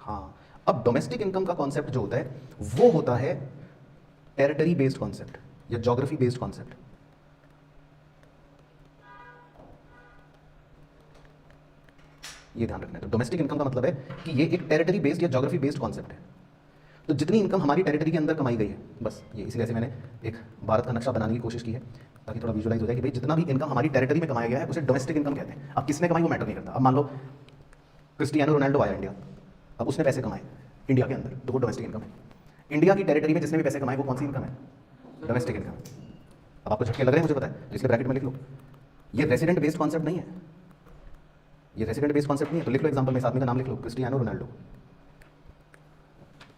हाँ, अब डोमेस्टिक इनकम का कॉन्सेप्ट जो होता है वो होता है टेरिटरी बेस्ड कॉन्सेप्ट या ज्योग्राफी बेस्ड कॉन्सेप्ट। ये ध्यान रखना है। तो डोमेस्टिक इनकम का मतलब है कि ये एक टेरिटरी बेस्ड या ज्योग्राफी बेस्ड कॉन्सेप्ट है। तो जितनी इनकम हमारी टेरिटरी के अंदर कमाई गई है, बस ये इसी वजह से मैंने एक भारत का नक्शा बनाने की कोशिश की है ताकि थोड़ा विजुअलाइज हो जाए कि भाई जितना भी इनकम हमारी टेरिटरी में कमाया गया है उसे डोमेस्टिक इनकम कहते हैं। अब किसने कमाई वो मैटर नहीं करता। अब मान लो क्रिस्टियानो रोनाल्डो आया इंडिया, अब उसने पैसे कमाए इंडिया के अंदर, तो वो डोमेस्टिक इनकम है। इंडिया की टेरिटरी में जिसने भी पैसे कमाए वो कौन सी इनकम है? Domestic income. अब आपको झटके लग रहे हैं मुझे पता है, तो इसलिए ब्रैकेट में लिख लो, ये रेसिडेंट बेस्ड कॉन्सेप्ट नहीं है, ये रेसिडेंट बेस्ड कॉन्सेप्ट नहीं है। तो लिख लो एग्जांपल में इस आदमी का नाम लिख लो, क्रिस्टियानो रोनाल्डो।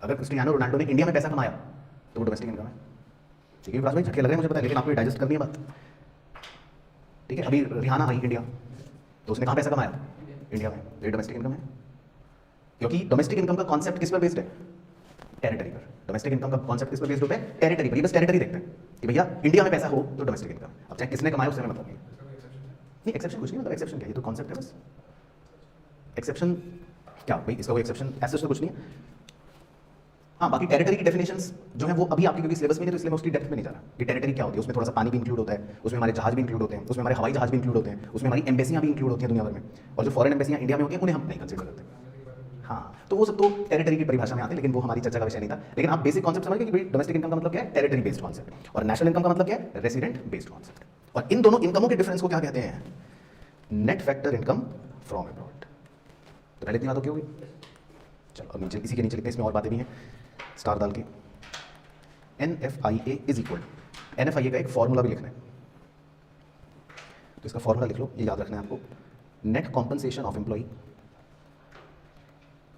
अगर क्रिस्टियानो रोनाल्डो ने इंडिया में पैसा कमाया तो वो डोमेस्टिक इनकम है। ठीक है विकास भाई, झटके लग रहे हैं मुझे पता है, लेकिन आपको डाइजेस्ट करनी है बात। ठीक है, अभी रिहाना आई इंडिया तो उसने कहाँ पैसा कमाया? इंडिया में, ये डोमेस्टिक इनकम है। क्योंकि डोमेस्टिक इनकम का कॉन्सेप्ट किस पर बेस्ड है? टेरिटरी पर। डोमेस्टिक इनकम का कॉन्सेप्ट किस पर बेस्ड होता है? टेरिटरी पर। ये बस टेरिटरी देखते हैं कि भैया इंडिया में पैसा हो तो डोमेस्टिक इनकम। अब चाहे किसने कमाया उससे हमें मतलब नहीं, एक्सेप्शन कुछ नहीं, मतलब एक्सेप्शन क्या, ये तो कॉन्सेप्ट है बस। एक्सेप्शन क्या भाई, इसका कोई एक्सेप्शन ऐसे तो कुछ नहीं है। हाँ, बाकी टेरिटरी की डेफिनेशंस जो है वो अभी आपकी क्योंकि सिलेबस में नहीं, तो इसलिए मैं उसकी डेप्थ में नहीं जा रहा कि टेरिटरी क्या होती है। उसमें थोड़ा सा पानी भी इंक्लूड होता है, उसमें हमारे जहाज भी इंक्लूड होते हैं, उसमें हमारे हवाई जहाज भी इंक्लूड होते हैं, उसमें हमारी एम्बेसियाँ भी इंक्लूड होती हैं दुनिया भर में, और जो फॉरेन एम्बेसियाँ इंडिया में होती हैं उन्हें हम नहीं कंसिडर करते। हाँ, तो वो सब तो टेरिटरी की परिभाषा में आते हैं, लेकिन वो हमारी चर्चा का विषय नहीं था। लेकिन आप बेसिक कॉन्सेप्ट समझ गए कि भाई डोमेस्टिक इनकम का मतलब क्या है? Territory based concept. और नेशनल इनकम का मतलब क्या है? Resident based concept. और इन दोनों इनकमों के डिफरेंस को क्या कहते हैं? Net factor income from abroad. तो पहले इतनी बात हो गई। चलो अब नीचे इसी के नीचे लिखते हैं, इसमें और बातें भी हैं स्टार डाल के। NFIA इज इक्वल, NFIA का एक फॉर्मूला भी लिखना है, तो इसका फॉर्मूला लिख लो, ये याद रखना है आपको। Net compensation of employee,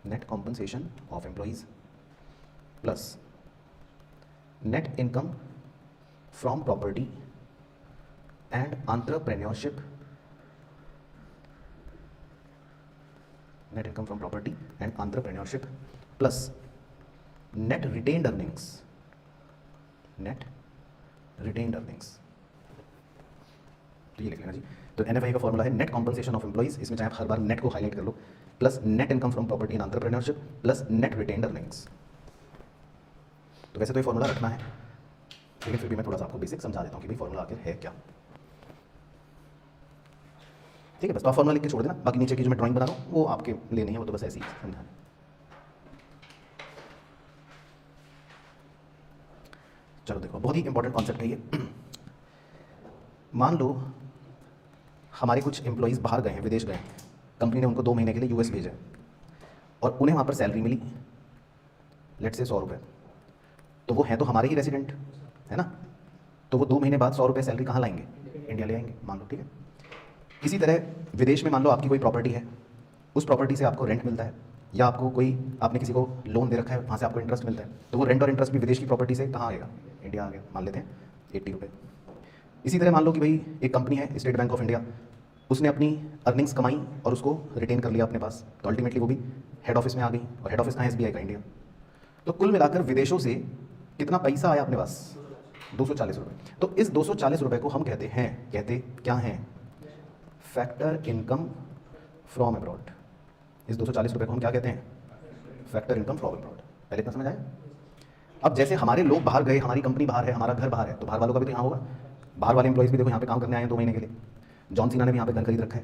net compensation of employees plus net income from property and entrepreneurship, net income from property and entrepreneurship plus net retained earnings, net retained earnings. तो ये लिख लेना जी। तो NFI का फॉर्मूला है नेट कॉम्पनसेशन ऑफ एम्प्लॉइज, इसमें चाहे आप हर बार नेट को हाईलाइट कर लो, plus net income from property and entrepreneurship plus net retained earnings. तो वैसे तो ये फॉर्मूला रखना है, लेकिन फिर भी मैं थोड़ा सा आपको बेसिक समझा देता हूँ कि भाई फॉर्मूला आखिर है क्या। ठीक है, बस तो आप फॉर्मूला लिख के छोड़ देना, बाकी नीचे की जो मैं ड्राइंग बना रहा हूँ वो आपके लिए नहीं है, वो तो बस ऐसे ही समझा। चलो देखो, बहुत ही इंपॉर्टेंट कॉन्सेप्ट है ये। मान लो हमारे कुछ एम्प्लॉइज़ बाहर गए हैं, विदेश गए हैं, कंपनी ने उनको 2 महीने के लिए US भेजा है और उन्हें वहाँ पर सैलरी मिली लेट से 100 रुपये, तो वो हैं तो हमारे ही रेसिडेंट, है ना, तो वो 2 महीने बाद 100 रुपये सैलरी कहाँ लाएंगे? इंडिया ले आएंगे, मान लो। ठीक है, इसी तरह विदेश में मान लो आपकी कोई प्रॉपर्टी है, उस प्रॉपर्टी से आपको रेंट मिलता है, या आपको कोई, आपने किसी को लोन दे रखा है, वहाँ से आपको इंटरेस्ट मिलता है, तो वो रेंट और इंटरेस्ट भी विदेश की प्रॉपर्टी से कहाँ आएगा? इंडिया आ गया, मान लेते हैं 80 रुपये। इसी तरह मान लो कि भाई एक कंपनी है स्टेट बैंक ऑफ इंडिया, उसने अपनी अर्निंग्स कमाई और उसको रिटेन कर लिया अपने पास, तो अल्टीमेटली वो भी हेड ऑफिस में आ गई, और हेड ऑफिस कहाँ है, एसबीआई का इंडिया। तो कुल मिलाकर विदेशों से कितना पैसा आया अपने पास, 240 रुपये। तो इस 240 रुपये को हम कहते क्या हैं, फैक्टर इनकम फ्रॉम अब्रॉड। इस 240 रुपये को हम क्या कहते हैं, फैक्टर इनकम फ्रॉम अब्रॉड। पहले इतना समझ आया। अब जैसे हमारे लोग बाहर गए, हमारी कंपनी बाहर है, हमारा घर बाहर है, तो बाहर वालों का भी तो यहाँ होगा। बाहर वाले एम्प्लॉइज भी देखो यहाँ पे काम करने आए हैं 2 महीने के लिए। जॉन सीना ने भी यहाँ पे घर खरीद रखा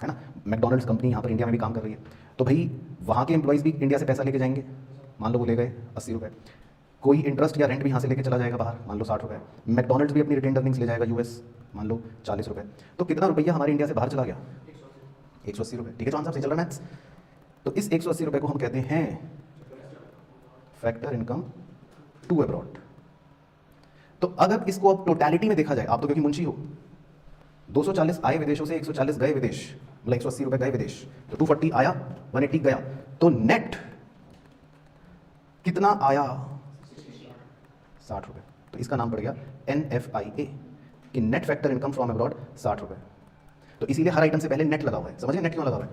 है ना। मैकडोनल्ड्स कंपनी यहाँ पर इंडिया में भी काम कर रही है। तो भाई वहाँ के एम्प्लॉइज भी इंडिया से पैसा लेके जाएंगे, मान लो वो ले गए 80 रुपये। कोई इंटरेस्ट या रेंट भी यहाँ से लेके चला जाएगा बाहर, मान लो 60 रुपये। मैकडोनल्ड्स भी अपनी रिटेन अर्निंग्स ले जाएगा यूएस, मान लो 40 रुपये। तो कितना रुपया हमारे इंडिया से बाहर चला गया, 180 रुपये। ठीक है जॉन साहब, सही चल रहा है मैथ्स। तो इस 180 रुपये को हम कहते हैं फैक्टर इनकम टू अब्रॉड। तो अगर इसको अब टोटलिटी में देखा जाए, आप तो क्योंकि मुंशी हो, 240 आए विदेशों से, 140 गए विदेश, मतलब 180 रुपये गए विदेश, तो 240 आया, 180 गया, तो नेट कितना आया, 60 रुपये। तो इसका नाम पड़ गया NFIA कि net factor income from abroad 60 रुपये। तो इसीलिए हर आइटम से पहले नेट लगा हुआ है। समझिए नेट क्यों लगा हुआ है,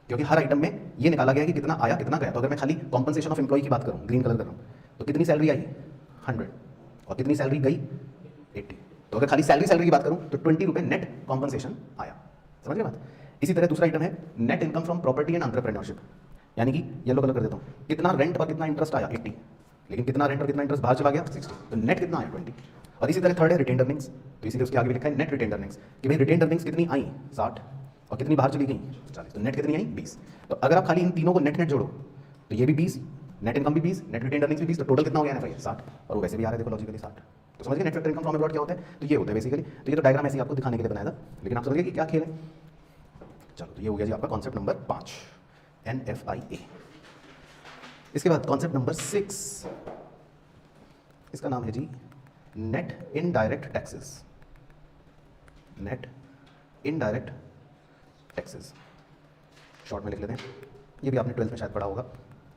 क्योंकि हर आइटम में ये निकाला गया कि कितना आया कितना गया। तो अगर मैं खाली कॉम्पनसेशन ऑफ एम्प्लॉय की बात करूँ, ग्रीन कलर कर रहा हूँ, तो कितनी सैलरी आई 100 और कितनी सैलरी गई 80। तो अगर खाली सैलरी की बात करूँ तो 20 रुपये नेट कॉम्पनसेशन आया। समझ गए बात। इसी तरह दूसरा आइटम है net income from property and entrepreneurship, यानी कि येलो कलर कर देता हूँ, कितना रेंट और कितना इंटरेस्ट आया 80, लेकिन कितना रेंट और कितना इंटरेस्ट बाहर चला गया 60, तो नेट कितना आया 20। और इसी तरह थर्ड है रिटेन अर्निंग्स, तो इसीलिए उसके आगे भी लिखा है नेट रिटेन अर्निंग्स कि भाई रिटेन अर्निंग्स कितनी आई 60 और कितनी बाहर चली गई 40, तो नेट कितनी आई 20। तो अगर आप खाली इन तीनों को नेट जोड़ो तो ये भी 20, नेट इनकम भी 20, नेट रिटेन अर्निंग्स भी 20, तो टोटल कितना हो गया ना भाई 60, और वो वैसे भी आ रहा है देखो लॉजिकली 60। तो समझिए net factor income from abroad क्या होता है, तो ये होता है बेसिकली। तो ये तो डायग्राम ऐसे ही आपको दिखाने के लिए बनाया था, लेकिन आप समझिए कि क्या खेल है। चलो तो ये हो गया जी आपका कॉन्सेप्ट नंबर 5 NFIA। इसके बाद कॉन्सेप्ट नंबर 6, इसका नाम है जी net indirect taxes. Net indirect taxes short में लिख लेते हैं, ये भी आपने 12th में शायद पढ़ा होगा,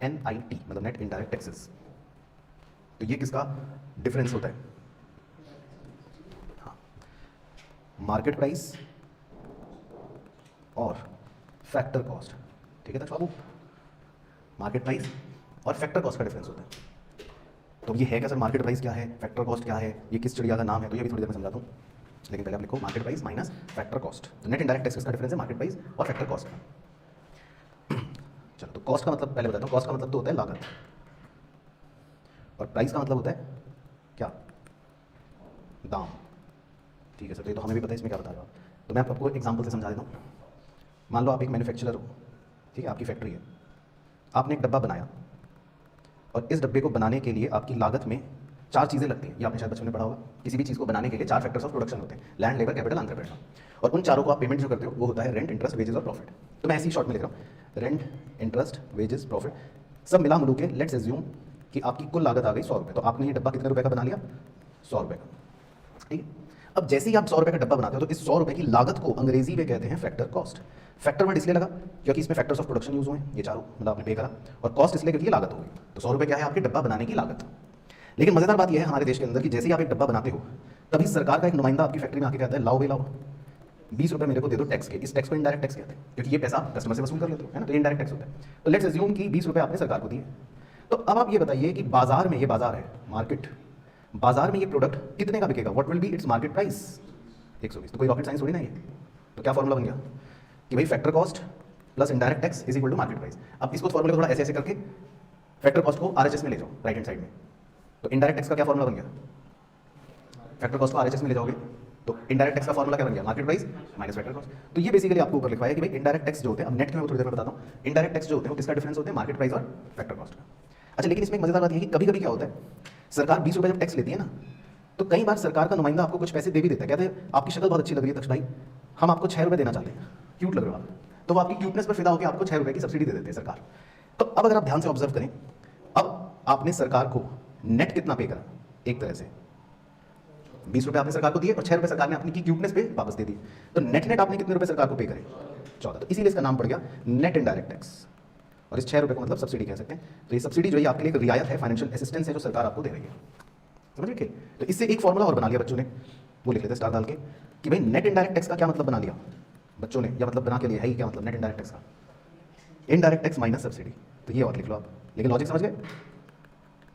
NIT मतलब नेट इनडायरेक्ट टैक्सेस। तो ये किसका डिफरेंस होता है, हाँ, मार्केट प्राइस और फैक्टर कॉस्ट। ठीक है दक्ष बाबू, मार्केट प्राइस और फैक्टर कॉस्ट का डिफरेंस होता है। तो ये है क्या सर, मार्केट प्राइस क्या है, फैक्टर कॉस्ट क्या है, ये किस चिड़िया का नाम है, तो ये भी थोड़ी देर में समझाता हूँ। लेकिन पहले आप लिखो market price minus factor cost. तो नेट इनडायरेक्ट टैक्सेस का डिफरेंस है मार्केट प्राइस और फैक्टर कॉस्ट का। चलो तो कॉस्ट का मतलब पहले बताता हूँ। कॉस्ट का मतलब तो होता है लागत, और प्राइस का मतलब होता है क्या, दाम। ठीक है सर, तो ये तो हमें भी पता है, इसमें क्या बता रहे हो आप। तो मैं आपको एग्जांपल से समझा देता हूँ। मान लो आप एक मैन्युफैक्चरर हो, ठीक है, आपकी फैक्ट्री है, आपने एक डब्बा बनाया, और इस डब्बे को बनाने के लिए आपकी लागत में 4 चीज़ें लगती हैं। ये आपने शायद बचपन में पढ़ा होगा। किसी भी चीज़ को बनाने के लिए 4 फैक्टर्स ऑफ प्रोडक्शन होते हैं, लैंड, लेबर, कैपिटल, एंटरप्रेन्योर। और उन चारों को आप पेमेंट जो करते हो वो होता है रेंट, इंटरेस्ट, वेजेस और प्रॉफिट। तो मैं ऐसे ही शॉर्ट में लिख रहा हूँ, रेंट, इंटरेस्ट, वेजेस, प्रॉफिट, सब मिला मिलू के लेट्स एज्यूम कि आपकी कुल लागत आ गई 100 रुपये। तो आपने ये डब्बा कितने रुपये का बना लिया, 100 रुपये का। ठीक है, अब जैसे ही आप 100 रुपये का डब्बा बनाते हो तो इस 100 रुपये की लागत को अंग्रेजी में कहते हैं फैक्टर कॉस्ट। फैक्टर वर्ड इसलिए लगा क्योंकि इसमें फैक्टर्स ऑफ प्रोडक्शन यूज हुए हैं, ये चारों मतलब आपने पे करा, और कॉस्ट इसलिए क्योंकि लागत हो गई। तो 100 रुपये क्या है, आपके डब्बा बनाने की लागत। लेकिन मजेदार बात यह है हमारे देश के अंदर कि जैसे ही आप एक डब्बा बनाते हो तभी सरकार का एक नुमाइंदा आपकी फैक्ट्री में आके कहता है लाओ भाई लाओ 20 रुपये मेरे को दे दो टैक्स के। इस टैक्स को इनडायरेक्ट टैक्स कहते हैं, क्योंकि ये पैसा कस्टमर से वसूल कर लेते हो, है ना, तो इनडायरेक्ट टैक्स होता है। तो लेट्स अज्यूम कि 20 रुपये आपने सरकार को दिए। तो अब आप ये बताइए कि बाजार में, ये बाजार है मार्केट, बाजार में ये प्रोडक्ट कितने का बिकेगा, what will be its market price, 120। तो कोई रॉकेट साइंस थोड़ी ना ये। तो क्या फॉर्मूला बन गया कि भाई factor cost plus indirect tax is equal to market price. अब इसको फॉर्मूला थोड़ा ऐसे ऐसे करके फैक्टर कॉस्ट को RHS में ले जाओ, राइट हैंड साइड में। तो इनडायरेक्ट टैक्स का क्या फॉर्मूला बन गया, फैक्टर कॉस्ट को RHS में ले जाओगे तो इनडायरेक्ट टैक्स का फॉर्मूला क्या बन गया, market price minus factor cost. तो ये बेसिकली आपको ऊपर लिखवाया कि भाई इनडायरेक्ट टैक्स जो होते हैं, अब नेट के मैं थोड़ी देर में बताता हूँ, इनडायरेक्ट टैक्स जो होते हैं वो किसका डिफरेंस होते हैं, मार्केट प्राइस और फैक्टर कॉस्ट का। अच्छा, लेकिन इसमें एक मजेदार बात ये है कि कभी कभी क्या होता है, सरकार 20 रुपये जब टैक्स लेती है ना, तो कई बार सरकार का नुमाइंदा आपको कुछ पैसे दे भी देता है, कहते हैं आपकी शक्ल बहुत अच्छी लग रही है दक्ष भाई, हम आपको 6 रुपये देना चाहते हैं, क्यूट लग रहे हो आप। तो वो आपकी क्यूटनेस पर फिदा होकर आपको 6 रुपये की सब्सिडी दे देते हैं सरकार। तो अब अगर आप ध्यान से ऑब्जर्व करें, अब आपने सरकार को नेट कितना पे करा, एक तरह से 20 रुपये आपने सरकार को दिए और 6 रुपये सरकार ने अपनी की क्यूटनेस पे वापस दे दिए। तो नेट नेट आपने कितने रुपये सरकार को पे करे, 14। तो इसीलिए इसका नाम पड़ गया नेट इनडायरेक्ट टैक्स, और इस 6 रुपये को मतलब सब्सिडी कह सकते हैं। तो ये सब्सिडी जो है आपके लिए एक रियायत है, फाइनेंशियल असिस्टेंस है जो सरकार आपको दे रही है। समझ गए। तो इससे एक फॉर्मूला और बना लिया बच्चों ने वो लिख लेते स्टार डाल के कि भाई नेट इनडायरेक्ट टैक्स का क्या मतलब बना लिया बच्चों ने, या मतलब बना के लिया है ही क्या मतलब नेट इनडायरेक्ट टैक्स का, इनडायरेक्ट टैक्स माइनस सब्सिडी। तो ये और लिख लो आप, लेकिन लॉजिक समझ गए?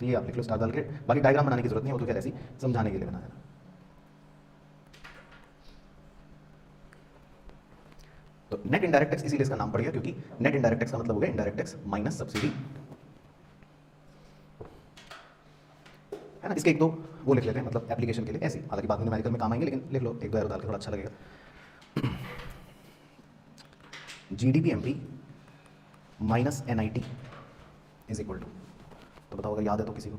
तो ये आप लिख लो स्टार डाल के, बाकी डायग्राम बनाने की जरूरत नहीं, वो तो क्या ऐसी समझाने के लिए बनाया था। तो नेट इनडायरेक्ट टैक्स इसीलिए इसका नाम पड़ गया क्योंकि नेट इनडायरेक्ट टैक्स का मतलब हो गया इनडायरेक्ट टैक्स माइनस सब्सिडी, है ना। इसके एक दो वो लिख लेते हैं मतलब एप्लीकेशन के लिए ऐसी, हालांकि बाद में न्यूमेरिकल में काम आएंगे, लेकिन लिख लो एक दो एरो डाल के, थोड़ा अच्छा लगेगा। GDP MP minus NIT is equal to, तो बताओ अगर याद है तो किसी को।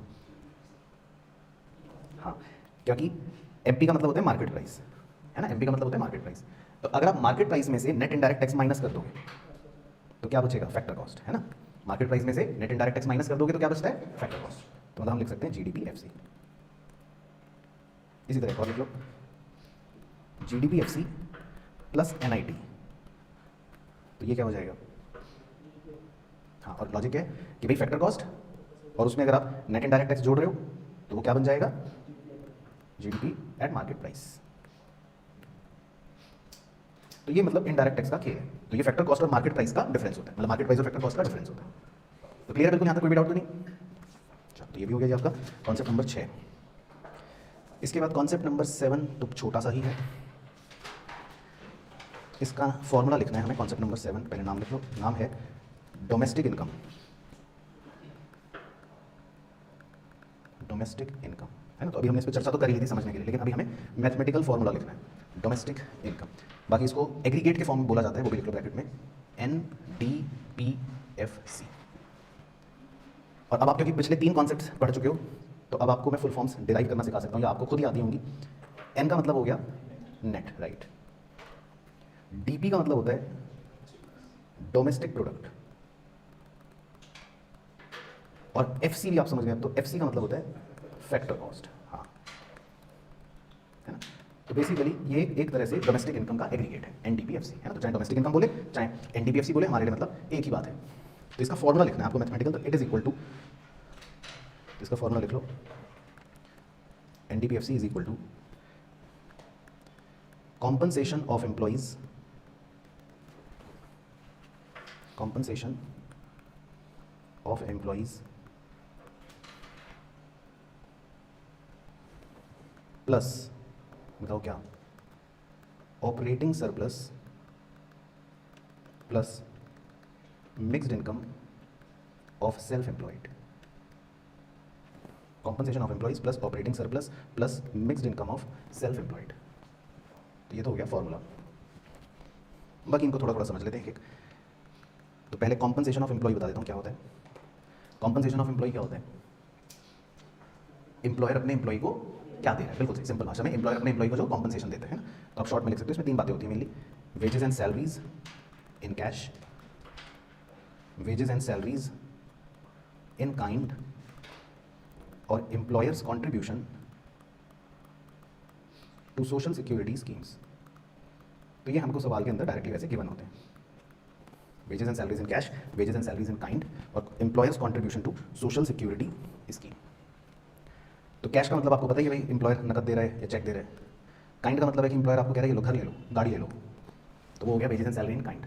हाँ, क्योंकि एमपी का मतलब होता है मार्केट प्राइस, है ना, एमपी का मतलब होता है मार्केट प्राइस। तो अगर आप मार्केट प्राइस में से नेट इनडायरेक्ट टैक्स माइनस कर दोगे तो क्या बचेगा? फैक्टर कॉस्ट, है ना। मार्केट प्राइस में से नेट इनडायरेक्ट टैक्स माइनस कर दोगे तो क्या बचता है? Factor cost. तो मतलब हम लिख सकते हैं जीडीपी एफसी। इसी तरह और लिख लो जीडीपी एफसी प्लस एनआईटी, तो ये क्या हो जाएगा? हाँ, और लॉजिक है कि भाई फैक्टर कॉस्ट और उसमें अगर आप नेट इनडायरेक्ट टैक्स जोड़ रहे हो तो वो क्या बन जाएगा? GDP at market price. तो ये मतलब इनडायरेक्ट टैक्स का खेल है। तो ये फैक्टर कॉस्ट और मार्केट प्राइस का डिफरेंस होता है, मतलब मार्केट प्राइस और फैक्टर कॉस्ट का डिफरेंस होता है। तो क्लियर है बिल्कुल, यहाँ तक कोई भी डाउट तो नहीं? अच्छा, तो ये भी हो गया जी आपका कॉन्सेप्ट नंबर 6। इसके बाद कॉन्सेप्ट नंबर 7 तो छोटा सा ही है, इसका फॉर्मूला लिखना है हमें। कॉन्सेप्ट नंबर 7 पहले नाम लिख लो, नाम है डोमेस्टिक इनकम। डोमेस्टिक इनकम, है ना। तो अभी हमने इस पर चर्चा तो कर ही ली थी समझने के लिए, लेकिन अभी हमें मैथमेटिकल फॉर्मूला लिखना है डोमेस्टिक इनकम। बाकी इसको एग्रीगेट के फॉर्म में बोला जाता है, वो भी लिख लो ब्रैकेट में, NDPFC। और अब आप क्योंकि पिछले 3 कॉन्सेप्ट्स पढ़ चुके हो तो अब आपको मैं फुल फॉर्म्स डिराइव करना सिखा सकता हूँ, या आपको खुद ही आती होंगी। एन का मतलब हो गया नेट, राइट। डीपी का मतलब होता है डोमेस्टिक प्रोडक्ट, और एफसी भी आप समझ गए। तो एफसी का मतलब होता है फैक्टर कॉस्ट, हाँ, है ना। तो बेसिकली ये एक तरह से डोमेस्टिक इनकम का एग्रीगेट है, एनडीपीएफसी, है ना। तो चाहे डोमेस्टिक इनकम बोले चाहे एनडीपीएफसी बोले, हमारे लिए मतलब एक ही बात है। तो इसका फॉर्मूला लिखना है आपको मैथमेटिकल, तो इट इज इक्वल टू, इसका फॉर्मूला लिख लो, NDPFC is equal to compensation of employees, compensation of employees plus, बताओ क्या, operating surplus plus mixed income of self employed. Compensation of employees plus operating surplus plus mixed income of self employed. तो ये तो हो गया फॉर्मूला। बाकी इनको थोड़ा थोड़ा समझ लेते हैं एक। तो पहले कॉम्पनसेशन ऑफ एम्प्लॉय बता देता हूँ क्या होता है। कॉम्पनसेशन ऑफ एम्प्लॉय क्या होता है? एम्प्लॉयर अपने एम्प्लॉय को क्या दे रहा है, बिल्कुल सही सिंपल भाषा में, एम्प्लॉयर अपने एम्प्लॉय को जो कॉम्पनसेशन देते हैं ना। तो आप शॉर्ट में लिख सकते हो, इसमें 3 बातें होती हैं mainly, wages and salaries in cash, wages and salaries in kind, और employers contribution to social security schemes. तो ये हमको सवाल के अंदर डायरेक्टली वैसे गिवन होते हैं, wages and salaries in cash, wages and salaries in kind, और employers contribution to social security scheme. तो कैश का मतलब आपको पता ही है भाई, एम्प्लॉयर नकद दे रहा है या चेक दे रहा है। काइंड का मतलब है कि एम्प्लॉयर आपको कह रहा है ये लो घर ले लो, गाड़ी ले लो, तो वो हो गया wages and salary in kind.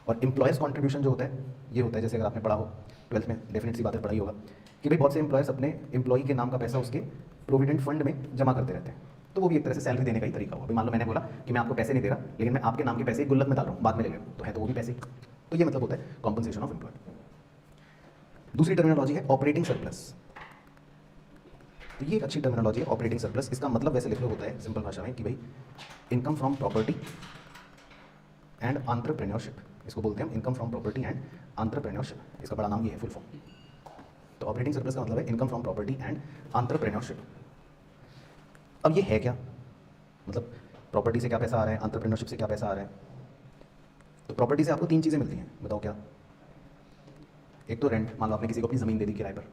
और एम्प्लॉयर्स कॉन्ट्रीब्यूशन जो होता है ये होता है, जैसे अगर आपने पढ़ा हो 12th में, डेफिनेट सी बात है, पढ़ा ही होगा कि भाई बहुत से एम्प्लॉयर्स अपने एम्प्लॉई के नाम का पैसा उसके प्रोविडेंट फंड में जमा करते रहते हैं, तो वो भी एक तरह से सैलरी देने का ही तरीका हुआ। मान लो मैंने बोला कि मैं आपको पैसे नहीं दे रहा, लेकिन मैं आपके नाम के पैसे गुल्लक में डाल रहा हूँ, बाद में ले लो, तो है तो वो भी पैसे। तो ये मतलब होता है कॉम्पनसेशन ऑफ एम्प्लॉय। दूसरी टर्मिनोलॉजी है ऑपरेटिंग सरप्लस। तो ये एक अच्छी टर्मिनोलॉजी है ऑपरेटिंग सरप्लस। इसका मतलब वैसे लिख लो होता है सिंपल भाषा में कि भाई income from property and entrepreneurship, इसको बोलते हैं हम income from property and entrepreneurship, इसका बड़ा नाम ये है फुल फॉर्म। तो ऑपरेटिंग सरप्लस का मतलब है income from property and entrepreneurship. अब ये है क्या, मतलब प्रॉपर्टी से क्या पैसा आ रहा है, एंटरप्रेन्योरशिप से क्या पैसा आ रहा है। तो प्रॉपर्टी से आपको 3 चीज़ें मिलती हैं, बताओ क्या। एक तो रेंट, मान लो आपने किसी को अपनी ज़मीन दे दी किराए पर,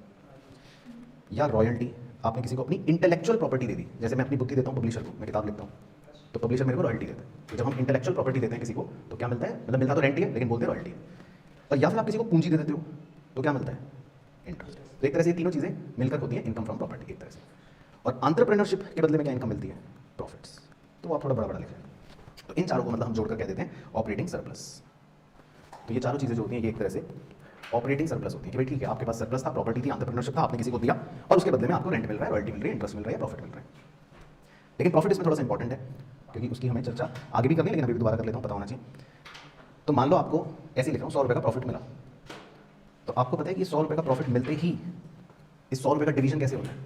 या रॉयल्टी, आपने किसी को अपनी इंटेलेक्चुअल प्रॉपर्टी दे दी। जैसे मैं अपनी बुद्धि देता हूँ पब्लिशर को, मैं किताब लिखता हूँ तो पब्लिशर मेरे को रॉयल्टी देता है। तो जब हम इंटेलेक्चुअल प्रॉपर्टी देते हैं किसी को तो क्या मिलता है, मतलब मिलता तो रेंट ही है लेकिन बोलते रॉयल्टी है। और या फिर आप किसी को पूंजी दे देते हो तो क्या मिलता है, इंटरेस्ट। तो एक तरह से ये तीनों चीज़ें मिलकर होती हैं इनकम फ्रॉम प्रॉपर्टी एक तरह से। और एंटरप्रेन्योरशिप के बदले में क्या इनकम मिलती है, प्रॉफिट्स, तो वो आप थोड़ा बड़ा बड़ा लिख लें। तो इन चारों को मतलब हम जोड़कर कह देते हैं ऑपरेटिंग सरप्लस। तो ये चारों चीज़ें जो होती हैं ये एक तरह से ऑपरेटिंग सरप्लस होती है कि भाई ठीक है आपके पास सरप्लस था, प्रॉपर्टी थी, एंटरप्रेन्योरशिप था, आपने किसी को दिया और उसके बदले में आपको रेंट मिल रहा है, रॉयल्टी मिल रही है, इंटरेस्ट मिल रहा है, प्रॉफिट मिल रहा है। लेकिन प्रॉफिट इसमें थोड़ा सा इंपॉर्टेंट है क्योंकि उसकी हमें चर्चा आगे भी करनी है, लेकिन अभी भी दोबारा कर लेता हूँ, पता होना चाहिए। तो मान लो आपको ऐसे ही लिख रहा हूँ 100 रुपये का प्रॉफिट मिला, तो आपको पता है कि 100 रुपये का प्रॉफिट मिलते ही इस 100 रुपये का डिवीजन कैसे होता है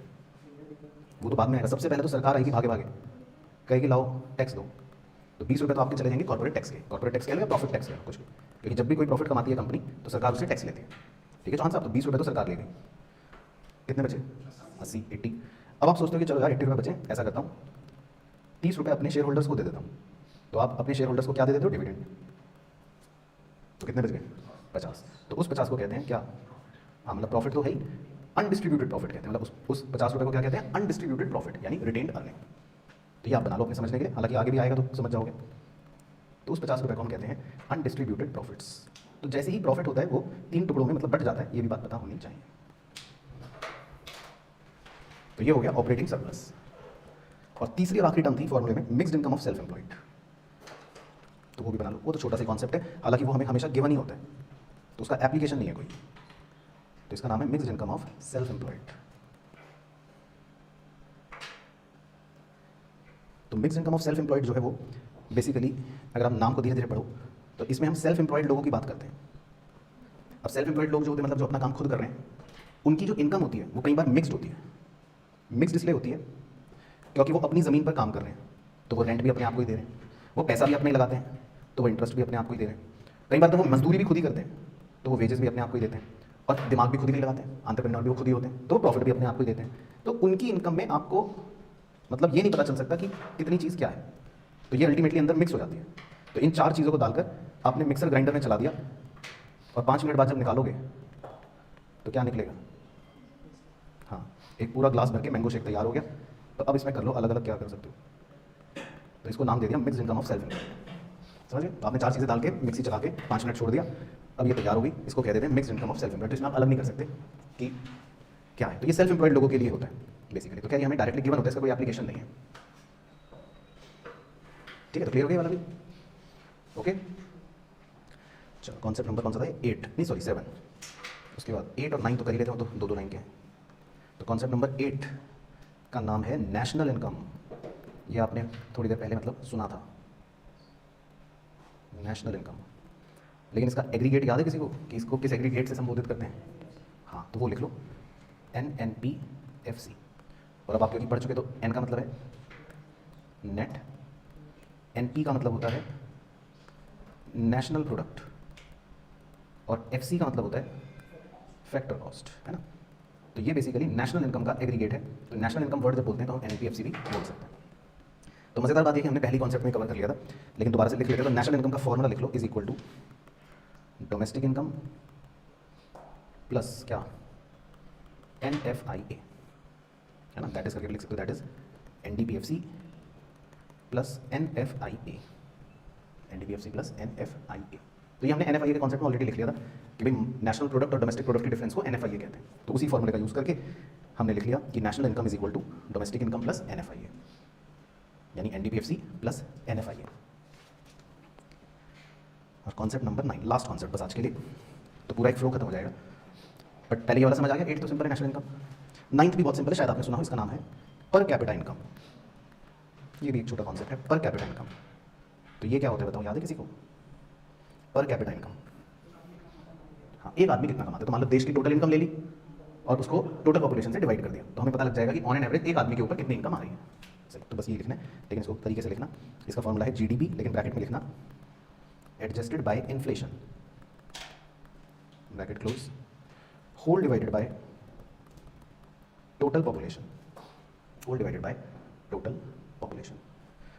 वो तो बाद में आएगा। सबसे पहले तो सरकार आएगी भागे भागे, कहेगी लाओ टैक्स दो, तो 20 रुपये तो आपके चले जाएंगे कॉर्पोरेट टैक्स के। कॉर्पोरेट टैक्स क्या लेगा, प्रॉफिट टैक्स लेगा कुछ भी, क्योंकि जब भी कोई प्रॉफिट कमाती है कंपनी तो सरकार उससे टैक्स लेती है। ठीक है चौहान साहब, तो 20 रुपये तो सरकार लेगी, कितने बचे 80 80। अब आप सोचते हो कि चलो यार 80 रुपये बचे, ऐसा करता हूँ 30 रुपये अपने शेयर होल्डर्स को दे देता हूँ। तो आप अपने शेयर होल्डर्स को क्या दे देते हो, डिविडेंड। तो कितने बच गए 50। तो उस 50 को कहते हैं क्या, हाँ मतलब प्रॉफिट तो है ही, अनडिस्ट्रीब्यूटेड प्रॉफिट कहते हैं। मतलब उस 50 रुपये को क्या कहते हैं, अनडिस्ट्रीब्यूटेड प्रॉफिट यानी रिटेन्ड अर्निंग। तो ये आप बना लो अपने समझने के लिए, हालांकि आगे भी आएगा तो समझ जाओगे। तो उस 50 रुपये को हम कहते हैं अनडिस्ट्रीब्यूटेड प्रॉफिट्स। तो जैसे ही प्रॉफिट होता है वो 3 टुकड़ों में मतलब बट जाता है, ये भी बात पता होनी चाहिए। तो ये हो गया ऑपरेटिंग सरप्लस। और तीसरी और आखिरी टर्म थी फॉर्मूले में mixed income of self employed, तो वो भी बना लो। वो तो छोटा सा कॉन्सेप्ट है, हालांकि वो हमें हमेशा गिवन ही होता है, तो उसका एप्लीकेशन नहीं है कोई। तो इसका नाम है mixed income of self employed. तो mixed income of self employed जो है वो बेसिकली अगर आप नाम को धीरे धीरे पढ़ो तो इसमें हम सेल्फ एम्प्लॉयड लोगों की बात करते हैं। अब सेल्फ एम्प्लॉयड लोग जो होते हैं मतलब जो अपना काम खुद कर रहे हैं, उनकी जो इनकम होती है वो कई बार मिक्स्ड होती है। मिक्स्ड इसलिए होती है क्योंकि वो अपनी ज़मीन पर काम कर रहे हैं, तो वो रेंट भी अपने आप को ही दे रहे हैं, वो पैसा भी अपने ही लगाते हैं, तो वो इंटरेस्ट भी अपने आप को ही दे रहे हैं। कई बार तो वो मजदूरी भी खुद ही करते हैं, तो वो वेजेस भी अपने आप को ही देते हैं, और दिमाग भी खुद ही लगाते हैं, एंटरप्रेन्योर भी वो खुद ही होते हैं, तो वो प्रॉफिट भी अपने आप को ही देते हैं। तो उनकी इनकम में आपको मतलब ये नहीं पता चल सकता कि कितनी चीज़ क्या है, तो ये अल्टीमेटली अंदर मिक्स हो जाती है। तो इन 4 चीज़ों को डालकर आपने मिक्सर ग्राइंडर में चला दिया और 5 मिनट बाद जब निकालोगे तो क्या निकलेगा, हाँ एक पूरा ग्लास भर के मैंगो शेक तैयार हो गया। तो अब इसमें कर लो अलग अलग क्या कर सकते हो, तो इसको नाम दे दिया mixed income of self employed. समझिए, तो आपने 4 चीज़ें डाल के मिक्सी चला के 5 मिनट छोड़ दिया, अब ये तैयार हो गई, इसको कह देते हैं mixed income of self employed. तो इसमें आप अलग नहीं कर सकते कि क्या है। तो ये सेल्फ एम्प्लॉयड लोगों के लिए होता है बेसिकली, तो क्या ये हमें डायरेक्टली गिवन होता है, इसका कोई एप्लीकेशन नहीं है। ठीक है, तो क्लियर हो गया वाला भी, ओके। चलो कॉन्सेप्ट नंबर कौन सा था, 8 नहीं सॉरी 7, उसके बाद 8 और 9 तो कर ही लेते हो, तो 2-2 लाइन के हैं। तो कॉन्सेप्ट नंबर 8 का नाम है नेशनल इनकम। ये आपने थोड़ी देर पहले मतलब सुना था, नेशनल इनकम। लेकिन इसका एग्रीगेट याद है किसी को कि इसको किस एग्रीगेट से संबोधित करते हैं, हाँ तो वो लिख लो NNPFC। और अब आप क्योंकि पढ़ चुके तो N का मतलब है नेट, NP का मतलब होता है नेशनल प्रोडक्ट, और FC का मतलब होता है फैक्टर कॉस्ट, है ना। तो ये बेसिकली नेशनल इनकम का एग्रीगेट है। तो नेशनल इनकम वर्ड जब बोलते हैं तो हम NNPFC भी बोल सकते हैं। तो मज़ेदार बात है कि हमने पहली कॉन्सेप्ट में कवर कर लिया था, लेकिन दोबारा से लिख लेते हैं। तो नेशनल इनकम का फॉर्मूला लिख लो, is equal to domestic income plus क्या NFIA, है ना, दैट इज करके लिख सकते हो, that is NDPFC plus NFIA, NDPFC plus NFIA। तो ये हमने NFIA के कॉन्सेप्ट में ऑलरेडी लिख लिया था कि भाई नेशनल प्रोडक्ट और डोमेस्टिक प्रोडक्ट के डिफरेंस को NFIA कहते हैं। तो उसी फॉर्मूले का यूज़ करके हमने लिख लिया कि national income is equal to domestic income plus NFIA, यानी NDPFC प्लस NFIA। और कॉन्सेप्ट नंबर 9 लास्ट कॉन्सेप्ट बस आज के लिए, तो पूरा एक फ्लो खत्म हो जाएगा। बट पहले ये वाला समझ आ गया, 8 तो सिंपल है नेशनल इनकम। 9th भी बहुत सिंपल है, शायद आपने सुना हो, इसका नाम है पर कैपिटा इनकम। ये भी एक छोटा कॉन्सेप्ट है, पर कैपिटा इनकम। तो ये क्या होता है बताओ, याद है किसी को, पर कैपिटा इनकम। हाँ, एक आदमी कितना कमाता है, तो मान लो देश की टोटल इनकम ले ली और उसको टोटल पॉपुलेशन से डिवाइड कर दिया, तो हमें पता लग जाएगा कि ऑन एन एवरेज एक आदमी के ऊपर कितनी इनकम आ रही है। सही, तो बस ये लिखना है, लेकिन इसको तरीके से लिखना। इसका फॉर्मूला है GDP, लेकिन ब्रैकेट में लिखना adjusted by inflation, bracket close, whole divided by total population, whole divided by total population.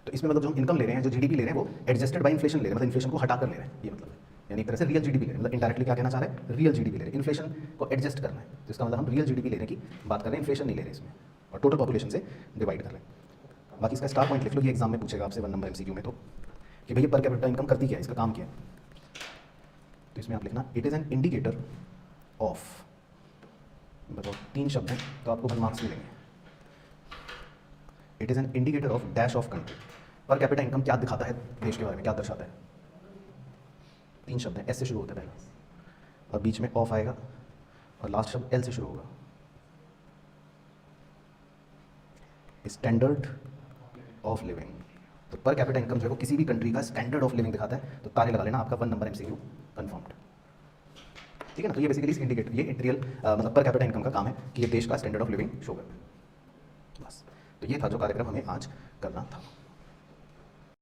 तो इसमें मतलब जो हम इनकम ले रहे हैं, जो GDP ले रहे हैं, वो एडजस्टेड बाय इन्फ्लेशन ले रहे हैं, मतलब इन्फ्लेशन को हटाकर ले रहे हैं, ये मतलब है। यानी एक तरह से रियल GDP ले रहे हैं, मतलब इनडायरेक्टली क्या कहना चाह रहे हैं, रियल GDP ले रहे हैं, इन्फ्लेशन को एडजस्ट करना है, तो इसका मतलब हम रियल GDP लेने की बात कर रहे हैं, इन्फ्लेशन नहीं ले रहे इसमें, और टोटल पॉपुलेशन से डिवाइड कर रहे हैं। बाकी इसका स्टार पॉइंट लिख लो, ये एग्जाम में पूछेगा आपसे 1 नंबर MCQ में, तो कि भैया पर कैपिटा इनकम करती क्या है, इसका काम क्या है। तो इसमें आप लिखना it is an indicator of, बताओ 3 शब्द हैं तो आपको 1 मार्क्स मिलेंगे। It is an indicator of dash of country. Per capita income क्या दिखाता है देश के बारे में, क्या दर्शाता है? 3 शब्द हैं, एस से शुरू होता है पहला, और बीच में ऑफ आएगा, और लास्ट शब्द एल से शुरू होगा। Standard of living. तो पर कैपिटा इनकम जो है वो किसी भी कंट्री का स्टैंडर्ड ऑफ लिविंग दिखाता है, तो तारे लगा लेना, आपका 1 नंबर MCQ कन्फर्म्ड। ठीक है ना? तो ये बेसिकली इस इंडिकेटर, ये रियल मतलब पर कैपिटा इनकम का काम है कि ये देश का स्टैंडर्ड ऑफ लिविंग शो करे। बस, तो ये था जो कार्यक्रम हमें आज करना था।